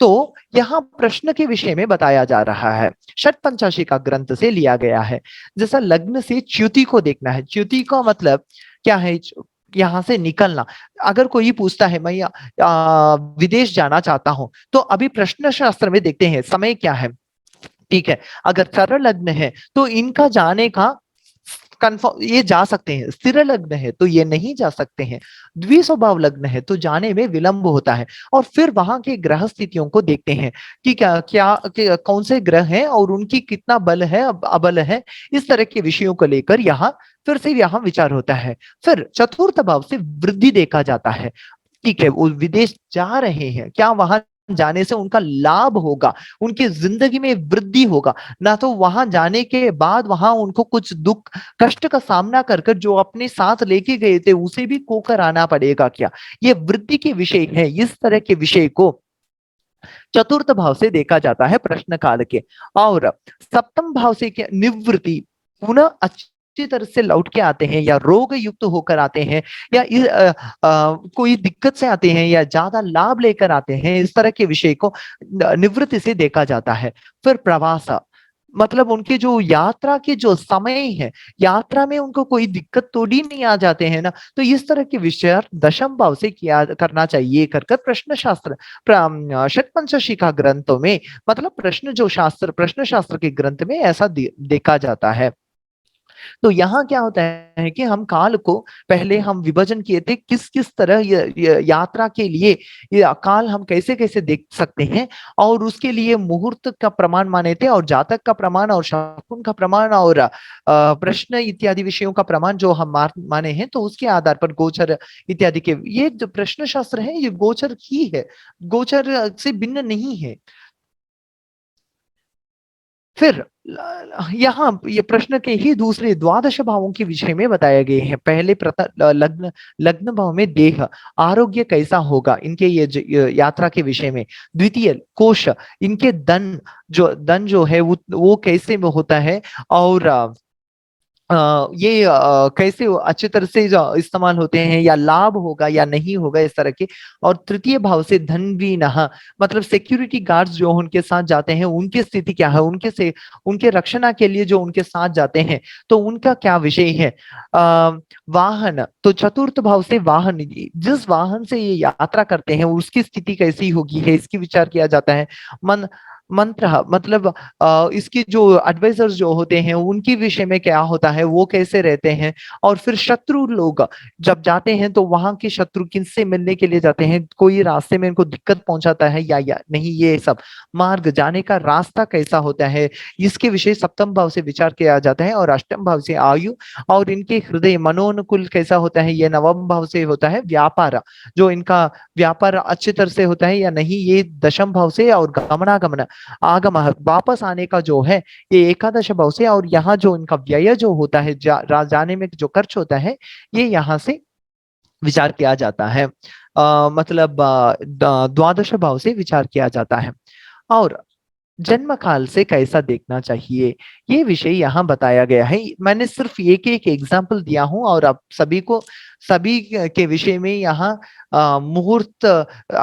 तो यहाँ प्रश्न के विषय में बताया जा रहा है, षट पंचाशी का ग्रंथ से लिया गया है। जैसा लग्न से च्युति को देखना है, च्युति का मतलब क्या है, यहाँ से निकलना। अगर कोई पूछता है मैं विदेश जाना चाहता हूं, तो अभी प्रश्न शास्त्र में देखते हैं समय क्या है, ठीक है। अगर सरल लग्न है तो इनका जाने का कंफर्म, ये जा सकते हैं। स्थिर लग्न है तो ये नहीं जा सकते हैं। द्विस्वभाव लग्न है तो जाने में विलंब होता है। और फिर वहां के ग्रह स्थितियों को देखते हैं कि कौन से ग्रह हैं और उनकी कितना बल है, अबल है, इस तरह के विषयों को लेकर यहाँ फिर से यहाँ विचार होता है। फिर चतुर्थ भाव से वृद्धि देखा जाता है, ठीक है, वो विदेश जा रहे हैं, क्या वहां जाने से उनका लाभ होगा, उनकी जिंदगी में वृद्धि होगा, ना तो वहां जाने के बाद वहां उनको कुछ दुख कष्ट का सामना कर कर जो अपने साथ लेके गए थे उसे भी खोकर आना पड़ेगा क्या। ये वृद्धि के विषय है, इस तरह के विषय को चतुर्थ भाव से देखा जाता है प्रश्न काल के। और सप्तम भाव से क्या, निवृत्ति, पुनः अच्छी तरह से लौट के आते हैं, या रोग युक्त होकर आते हैं, या कोई दिक्कत से आते हैं, या ज्यादा लाभ लेकर आते हैं, इस तरह के विषय को निवृत्ति से देखा जाता है। फिर प्रवास, मतलब उनके जो यात्रा के जो समय है, यात्रा में उनको कोई दिक्कत तो नहीं आ जाते हैं ना, तो इस तरह के विषय दशम भाव से किया करना चाहिए कर कर प्रश्न शास्त्र षटपंचशी का ग्रंथों में, मतलब प्रश्न शास्त्र के ग्रंथ में ऐसा देखा जाता है। तो यहाँ क्या होता है कि हम काल को पहले हम विभाजन किए थे किस किस तरह यात्रा के लिए, ये काल हम कैसे कैसे देख सकते हैं, और उसके लिए मुहूर्त का प्रमाण माने थे, और जातक का प्रमाण, और शकुन का प्रमाण, और प्रश्न इत्यादि विषयों का प्रमाण जो हम माने हैं, तो उसके आधार पर गोचर इत्यादि के, ये जो प्रश्न शास्त्र है ये गोचर ही है, गोचर से भिन्न नहीं है। फिर यहाँ ये प्रश्न के ही दूसरे द्वादश भावों के विषय में बताए गए हैं। पहले लग्न लग्न भाव में देह आरोग्य कैसा होगा, इनके ये यात्रा के विषय में। द्वितीय कोश, इनके धन जो है वो कैसे में होता है, और ये कैसे अच्छी तरह से इस्तेमाल होते हैं, या लाभ होगा या नहीं होगा, इस तरह के। और तृतीय भाव से धन भी नहा, मतलब सिक्योरिटी गार्ड्स जो उनके साथ जाते हैं उनकी स्थिति क्या है, उनके रक्षणा के लिए जो उनके साथ जाते हैं तो उनका क्या विषय है। वाहन, तो चतुर्थ भाव से वाहन, जिस वाहन से ये यात्रा करते हैं उसकी स्थिति कैसी होगी है, इसकी विचार किया जाता है। मन मंत्र मतलब इसकी जो एडवाइजर्स जो होते हैं उनके विषय में क्या होता है, वो कैसे रहते हैं, और फिर शत्रु लोग जब जाते हैं तो वहां के शत्रु किनसे मिलने के लिए जाते हैं, कोई रास्ते में इनको दिक्कत पहुंचाता है या नहीं, ये सब मार्ग जाने का रास्ता कैसा होता है, इसके विषय सप्तम भाव से विचार किया जाता है। और अष्टम भाव से आयु और इनके हृदय मनोनुकूल कैसा होता है, ये नवम भाव से होता है व्यापार, जो इनका व्यापार अच्छी तरह से होता है या नहीं, ये दशम भाव से, और गमनागमन आगम वापस आने का जो है ये एकादश भाव से, और यहाँ जो इनका व्यय जो होता है जाने में जो खर्च होता है ये यहाँ से विचार किया जाता है। मतलब द्वादश भाव से विचार किया जाता है। और जन्म काल से कैसा देखना चाहिए, ये विषय यहाँ बताया गया है। मैंने सिर्फ एक एक एग्जाम्पल दिया हूं, और अब सभी के विषय में यहाँ मुहूर्त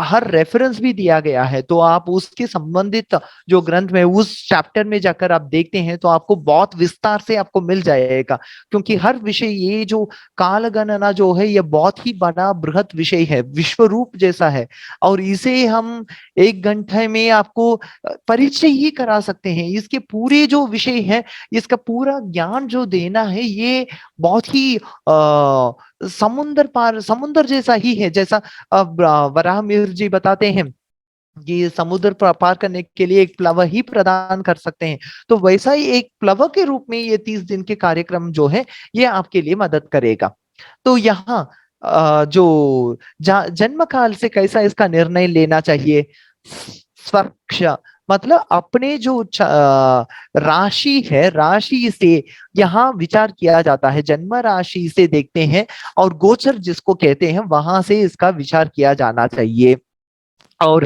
हर रेफरेंस भी दिया गया है, तो आप उसके संबंधित जो ग्रंथ में उस चैप्टर में जाकर आप देखते हैं तो आपको बहुत विस्तार से आपको मिल जाएगा। क्योंकि हर विषय, ये जो काल गणना जो है ये बहुत ही बड़ा बृहत विषय है, विश्व रूप जैसा है, और इसे हम 1 घंटे में आपको परिचय ही करा सकते हैं। इसके पूरे जो विषय है, इसका पूरा ज्ञान जो देना है, ये बहुत ही समुद्र जैसा ही है। जैसा अब वराह मिहिर जी बताते हैं कि समुद्र पार करने के लिए एक प्लव ही प्रदान कर सकते हैं, तो वैसा ही एक प्लव के रूप में ये 30 दिन के कार्यक्रम जो है ये आपके लिए मदद करेगा। तो यहाँ जो जन्म काल से कैसा इसका निर्णय लेना चाहिए, स्वक्ष मतलब अपने जो राशि है, राशि से यहाँ विचार किया जाता है, जन्म राशि से देखते हैं, और गोचर जिसको कहते हैं वहां से इसका विचार किया जाना चाहिए। और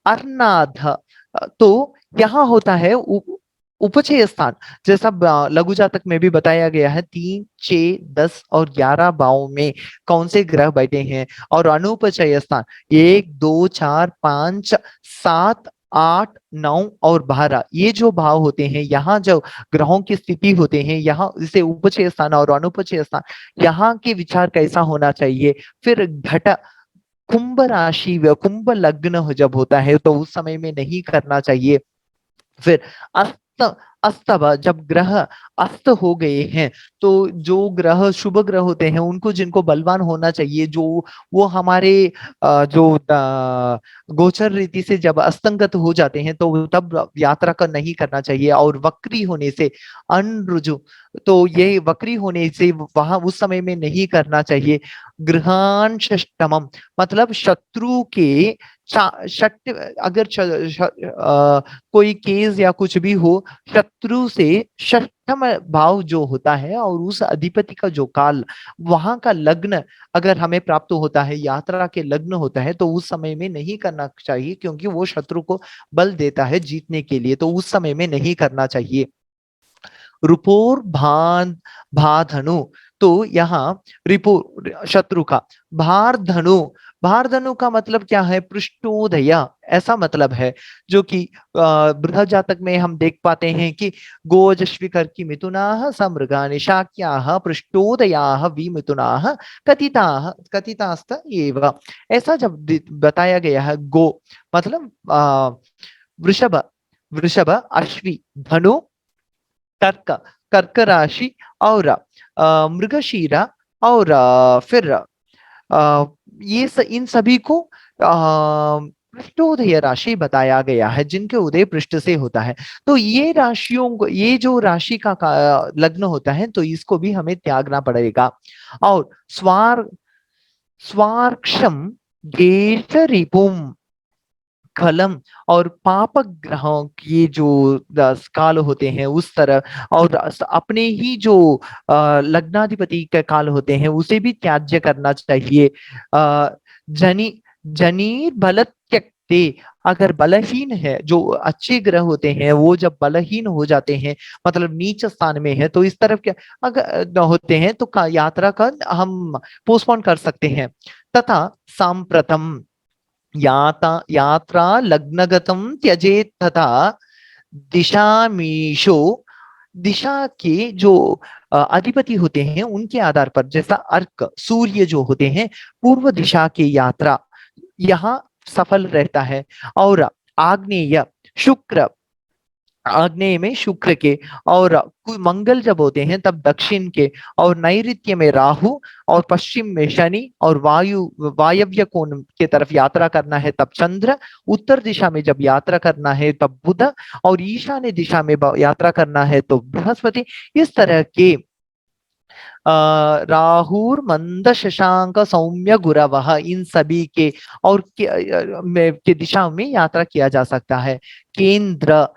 अर्नाध तो यहाँ होता है उपचय स्थान, जैसा लघु जातक में भी बताया गया है, 3, 6, 10 और 11 भाव में कौन से ग्रह बैठे हैं। और अनुपचय स्थान 1, 2, 4, 5, 7, 8, 9 और 12, ये जो भाव होते हैं, यहाँ जो ग्रहों की स्थिति होते हैं, यहाँ इसे उपचय स्थान और अनुपचय स्थान, यहाँ के विचार कैसा होना चाहिए। फिर घट कुंभ राशि व कुंभ लग्न जब होता है तो उस समय में नहीं करना चाहिए। फिर अस्त अस्तव जब ग्रह अस्त हो गए हैं, तो जो ग्रह शुभ ग्रह होते हैं उनको, जिनको बलवान होना चाहिए, जो वो हमारे जो गोचर रीति से जब अस्तंगत हो जाते हैं तो तब यात्रा का नहीं करना चाहिए। और वक्री होने से अनरुजु, तो ये वक्री होने से वहां उस समय में नहीं करना चाहिए। गृहांशष्टमम मतलब शत्रु के अगर कोई केस या कुछ भी हो, शत्रु से षष्ठम भाव जो होता है और उस अधिपति का जो काल, वहां का लग्न अगर हमें प्राप्त होता है, यात्रा के लग्न होता है, तो उस समय में नहीं करना चाहिए, क्योंकि वो शत्रु को बल देता है जीतने के लिए, तो उस समय में नहीं करना चाहिए। रुपोर भान भाधनु, तो यहाँ रिपु शत्रु का, भार धनु, भार धनु का मतलब क्या है, पृष्ठोदय ऐसा मतलब है, जो कि बृहद जातक में हम देख पाते हैं कि गोजस्विकर की मिथुनाः समृगानि शाक्याः पृष्ठोदयाः विमिथुनाः कथिताः कथितास्त एव, ऐसा जब बताया गया है। गो मतलब वृषभ, वृषभ अश्वी, धनु कर्क, कर्क राशि, और मृगशीरा, और फिर इन सभी को पृष्ठोदय राशि बताया गया है, जिनके उदय पृष्ठ से होता है। तो ये राशियों को, ये जो राशि का लग्न होता है, तो इसको भी हमें त्यागना पड़ेगा। और स्वार्क्षम गेश रिपुम खलम, और पाप ग्रहों की जो काल होते हैं उस तरह, और अपने ही जो लग्नाधिपति के काल होते हैं उसे भी त्याज्य करना चाहिए। जनी जनी बल त्यक्ते, अगर बलहीन है, जो अच्छे ग्रह होते हैं वो जब बलहीन हो जाते हैं, मतलब नीच स्थान में है, तो इस तरफ क्या अगर होते हैं तो यात्रा का हम पोस्टपोन कर सकते हैं। तथा सांप्रतम यात्रा लग्नगतम त्यजेत, तथा दिशामीशो, दिशा के जो अधिपति होते हैं उनके आधार पर, जैसा अर्क सूर्य जो होते हैं, पूर्व दिशा की यात्रा यहाँ सफल रहता है। और आग्नेय शुक्र, आग्नेय में शुक्र के, और मंगल जब होते हैं तब दक्षिण के, और नैऋत्य में राहु, और पश्चिम में शनि, और वायव्य कोण के तरफ यात्रा करना है तब चंद्र, उत्तर दिशा में जब यात्रा करना है तब बुध, और ईशान्य दिशा में यात्रा करना है तो बृहस्पति। इस तरह के राहुर मंद शशांक सौम्य गुरवः, इन सभी के और के दिशा में यात्रा किया जा सकता है। केंद्र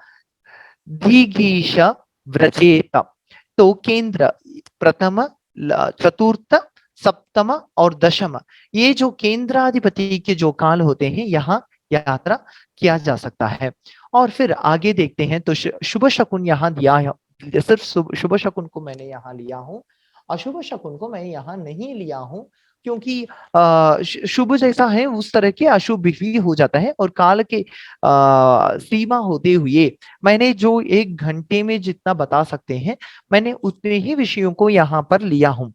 दीघीश व्रजेत, तो केंद्र प्रथम, चतुर्थ, सप्तम और दशम, ये जो केंद्राधिपति के जो काल होते हैं यहाँ यात्रा किया जा सकता है। और फिर आगे देखते हैं तो शुभ शकुन यहाँ दिया है, सिर्फ शुभ शकुन को मैंने यहाँ लिया हूँ, अशुभ शकुन को मैं यहाँ नहीं लिया हूँ, क्योंकि शुभ जैसा है उस तरह के अशुभ भी हो जाता है, और काल के सीमा होते हुए मैंने जो 1 घंटे में जितना बता सकते हैं मैंने उतने ही विषयों को यहाँ पर लिया हूँ।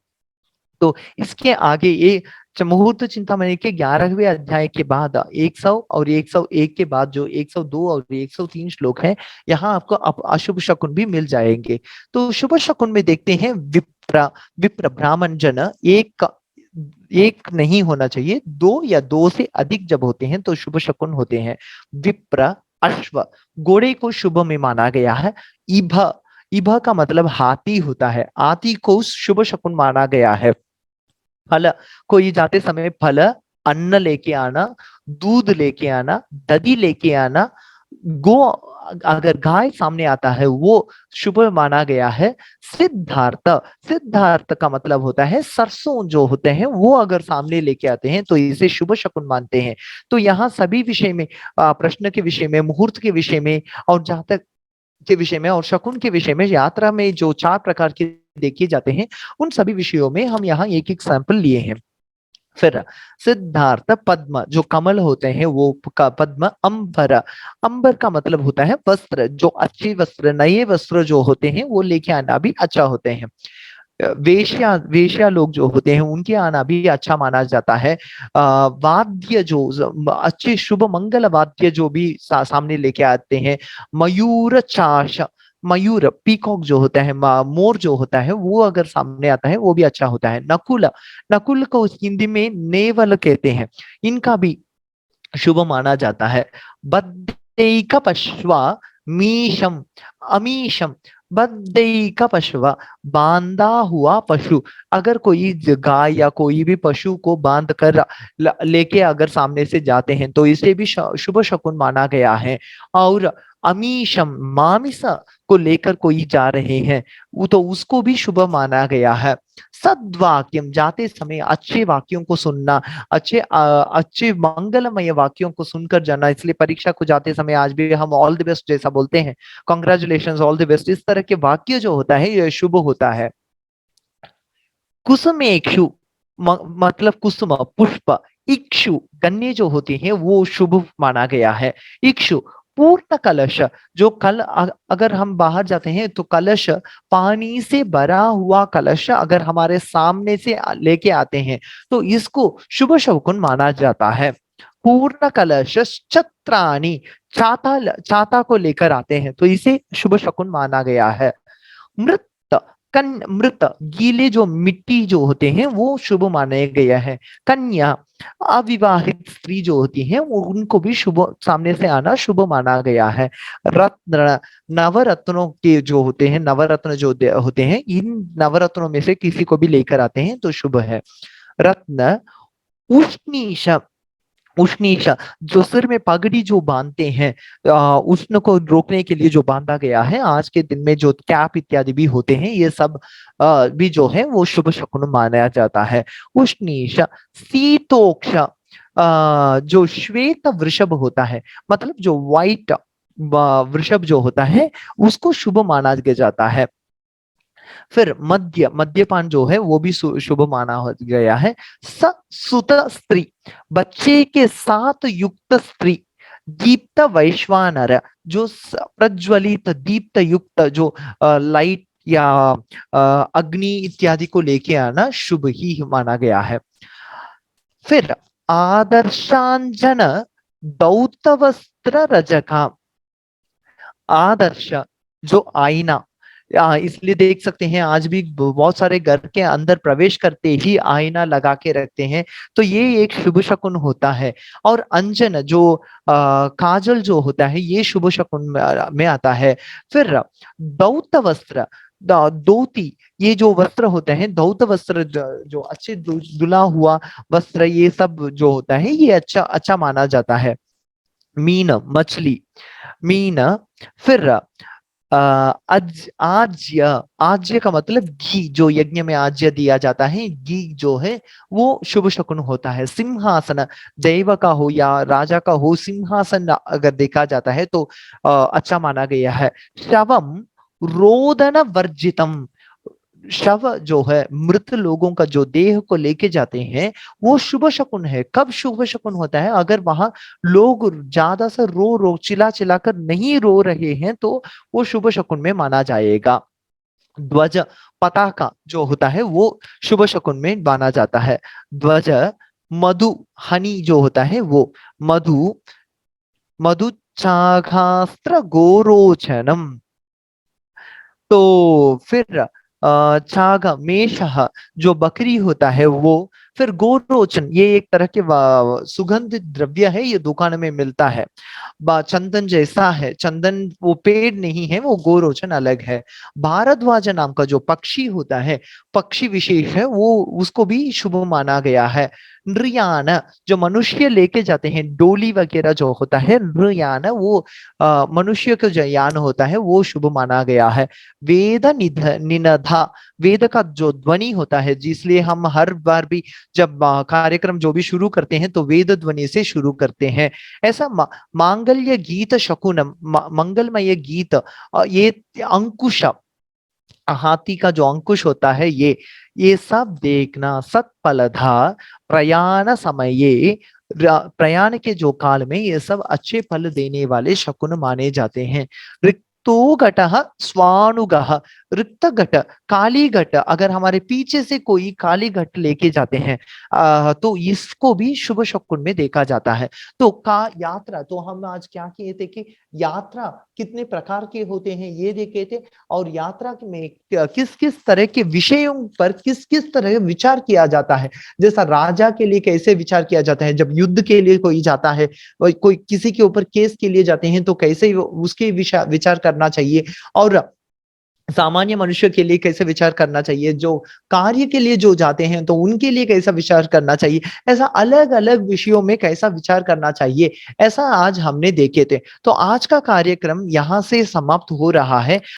तो इसके आगे ये मुहूर्त चिंतामणि के 11वें अध्याय के बाद 100 और 101 के बाद जो 102 और 103 श्लोक हैं, यहाँ आपको अशुभ शकुन भी मिल जाएंगे। तो शुभ शकुन में देखते हैं विप्र, विप्र ब्राह्मण जन, एक नहीं होना चाहिए, 2 या 2 से अधिक जब होते हैं तो शुभ शकुन होते हैं। विप्र अश्व, घोड़े को शुभ में माना गया है। इभ, इभ का मतलब हाथी होता है, हाथी को शुभ शकुन माना गया है। फल, कोई जाते समय फल, अन्न लेके आना, दूध लेके आना, दही लेके आना, गो अगर गाय सामने आता है वो शुभ माना गया है। सिद्धार्थ, सिद्धार्थ का मतलब होता है सरसों जो होते हैं वो अगर सामने लेके आते हैं तो इसे शुभ शकुन मानते हैं। तो यहाँ सभी विषय में, प्रश्न के विषय में, मुहूर्त के विषय में, और जातक के विषय में, और शकुन के विषय में, यात्रा में जो 4 प्रकार के देखे जाते हैं उन सभी विषयों में हम यहाँ एक एक सैंपल लिए हैं। फिर सिद्धार्थ पद्म, जो कमल होते हैं वो पद्म। अंबर, अंबर का मतलब होता है वस्त्र, जो अच्छे वस्त्र, नए वस्त्र जो होते हैं वो लेके आना भी अच्छा होते हैं। वेश्या, वेश्या लोग जो होते हैं उनके आना भी अच्छा माना जाता है। वाद्य जो अच्छे शुभ मंगल वाद्य जो भी सामने लेके आते हैं। मयूर चाश, मयूर पीकॉक जो होता है, मोर जो होता है वो अगर सामने आता है वो भी अच्छा होता है। नकुल, नकुल को हिंदी में नेवल कहते हैं, इनका भी शुभ माना जाता है। बद्धैक पश्वा मीशम, अमीशम, बद्धैक पशुवा, बांधा हुआ पशु, अगर कोई गाय या कोई भी पशु को बांध कर लेके अगर सामने से जाते हैं तो इसे भी शुभ शकुन माना गया है। और अमीशम, मामिस को लेकर कोई जा रहे हैं वो तो उसको भी शुभ माना गया है। सद्वाक्यम, जाते समय अच्छे वाक्यों को सुनना, अच्छे मंगलमय वाक्यों को सुनकर जाना, इसलिए परीक्षा को जाते समय आज भी हम ऑल द बेस्ट जैसा बोलते हैं, कॉन्ग्रेचुलेशन, ऑल द बेस्ट, इस तरह के वाक्य जो होता है ये शुभ होता है। कुसुमेक्षु, मतलब कुसुम पुष्प, इक्षु कन्या जो होती है वो शुभ माना गया है। इक्षु पूर्ण कलश, जो कल अगर हम बाहर जाते हैं तो कलश, पानी से भरा हुआ कलश अगर हमारे सामने से लेके आते हैं तो इसको शुभ शकुन माना जाता है। पूर्ण कलश छत्राणि, छाता, छाता को लेकर आते हैं तो इसे शुभ शकुन माना गया है। मृत, मृत गीले जो मिट्टी जो होते हैं वो शुभ माने गया है। कन्या, अविवाहित स्त्री जो होती है वो उनको भी शुभ सामने से आना शुभ माना गया है। रत्न, नवरत्नों के जो होते हैं, नवरत्न जो होते हैं, इन नवरत्नों में से किसी को भी लेकर आते हैं तो शुभ है। रत्न, उष्णीश, उष्णीश जो सिर में पगड़ी जो बांधते हैं, उष्ण को रोकने के लिए जो बांधा गया है, आज के दिन में जो कैप इत्यादि भी होते हैं ये सब भी जो है वो शुभ शकुन माना जाता है। उष्णीश, शीतोक्ष, जो श्वेत वृषभ होता है, मतलब जो व्हाइट वृषभ जो होता है उसको शुभ माना जाता है। फिर मद्य, मद्यपान जो है वो भी शुभ माना गया है। सुत स्त्री, बच्चे के साथ युक्त स्त्री। दीप्त वैश्वानर, जो प्रज्वलित दीप्त युक्त जो लाइट या अग्नि इत्यादि को लेके आना शुभ ही माना गया है। फिर आदर्शांजन दौतवस्त्र रजका आदर्श जो आईना इसलिए देख सकते हैं आज भी बहुत सारे घर के अंदर प्रवेश करते ही आईना लगा के रखते हैं, तो ये एक शुभ शकुन होता है। और अंजन जो काजल जो होता है ये शुभ शकुन में आता है। फिर दौत वस्त्र धोती, ये जो वस्त्र होते हैं धौत वस्त्र जो अच्छे धुला हुआ वस्त्र, ये सब जो होता है ये अच्छा अच्छा माना जाता है। मीन मछली, मीन। फिर आज्य, आज्य का मतलब घी, जो यज्ञ में आज्य दिया जाता है, घी जो है वो शुभ शकुन होता है। सिंहासन, दैव का हो या राजा का हो, सिंहासन अगर देखा जाता है तो अच्छा माना गया है। शवम रोदन वर्जितम, शव जो है मृत लोगों का जो देह को लेके जाते हैं वो शुभ शकुन है। कब शुभ शकुन होता है? अगर वहां लोग ज्यादा से रो रो चिल्ला चिल्ला कर नहीं रो रहे हैं तो वो शुभ शकुन में माना जाएगा। ध्वज, पताका जो होता है वो शुभ शकुन में माना जाता है। ध्वज, मधु, हनी जो होता है वो, मधु, मधु चाघास्त्र गोरोचनम। तो फिर छाग, मेषः जो बकरी होता है वो। फिर गोरोचन, ये एक तरह के सुगंधित द्रव्य है, ये दुकान में मिलता है। चंदन जैसा है, चंदन वो पेड़ नहीं है, वो गोरोचन अलग है। भारद्वाज नाम का जो पक्षी होता है, पक्षी विशेष है, वो उसको भी शुभ माना गया है। नृयान, जो मनुष्य लेके जाते हैं, डोली वगैरह जो होता है, नृयान वो मनुष्य का जो यान होता है वो शुभ माना गया है। वेद निध निनधा, वेद का जो ध्वनि होता है, जिसलिए हम हर बार भी जब कार्यक्रम जो भी शुरू करते हैं तो वेद ध्वनि से शुरू करते हैं। ऐसा मांगल्य गीत शकुनम, मंगलमय गीत, ये अंकुश, हाथी का जो अंकुश होता है ये सब देखना। सत्फलधा प्रयाण समये, प्रयाण के जो काल में ये सब अच्छे फल देने वाले शकुन माने जाते हैं। रिक्तो घटः स्वानुगः, रिक्त घट, काली घट, अगर हमारे पीछे से कोई काली घट लेके जाते हैं तो इसको भी शुभ शकुन में देखा जाता है। तो का यात्रा, तो हम आज क्या किए थे कि यात्रा कितने प्रकार के होते हैं ये देखे थे, और यात्रा में किस किस तरह के विषयों पर किस किस तरह विचार किया जाता है। जैसा राजा के लिए कैसे विचार किया जाता है, जब युद्ध के लिए कोई जाता है, कोई किसी के ऊपर केस के लिए जाते हैं तो कैसे उसके विचार करना चाहिए, और सामान्य मनुष्य के लिए कैसे विचार करना चाहिए, जो कार्य के लिए जो जाते हैं तो उनके लिए कैसा विचार करना चाहिए, ऐसा अलग अलग विषयों में कैसा विचार करना चाहिए, ऐसा आज हमने देखे थे। तो आज का कार्यक्रम यहाँ से समाप्त हो रहा है।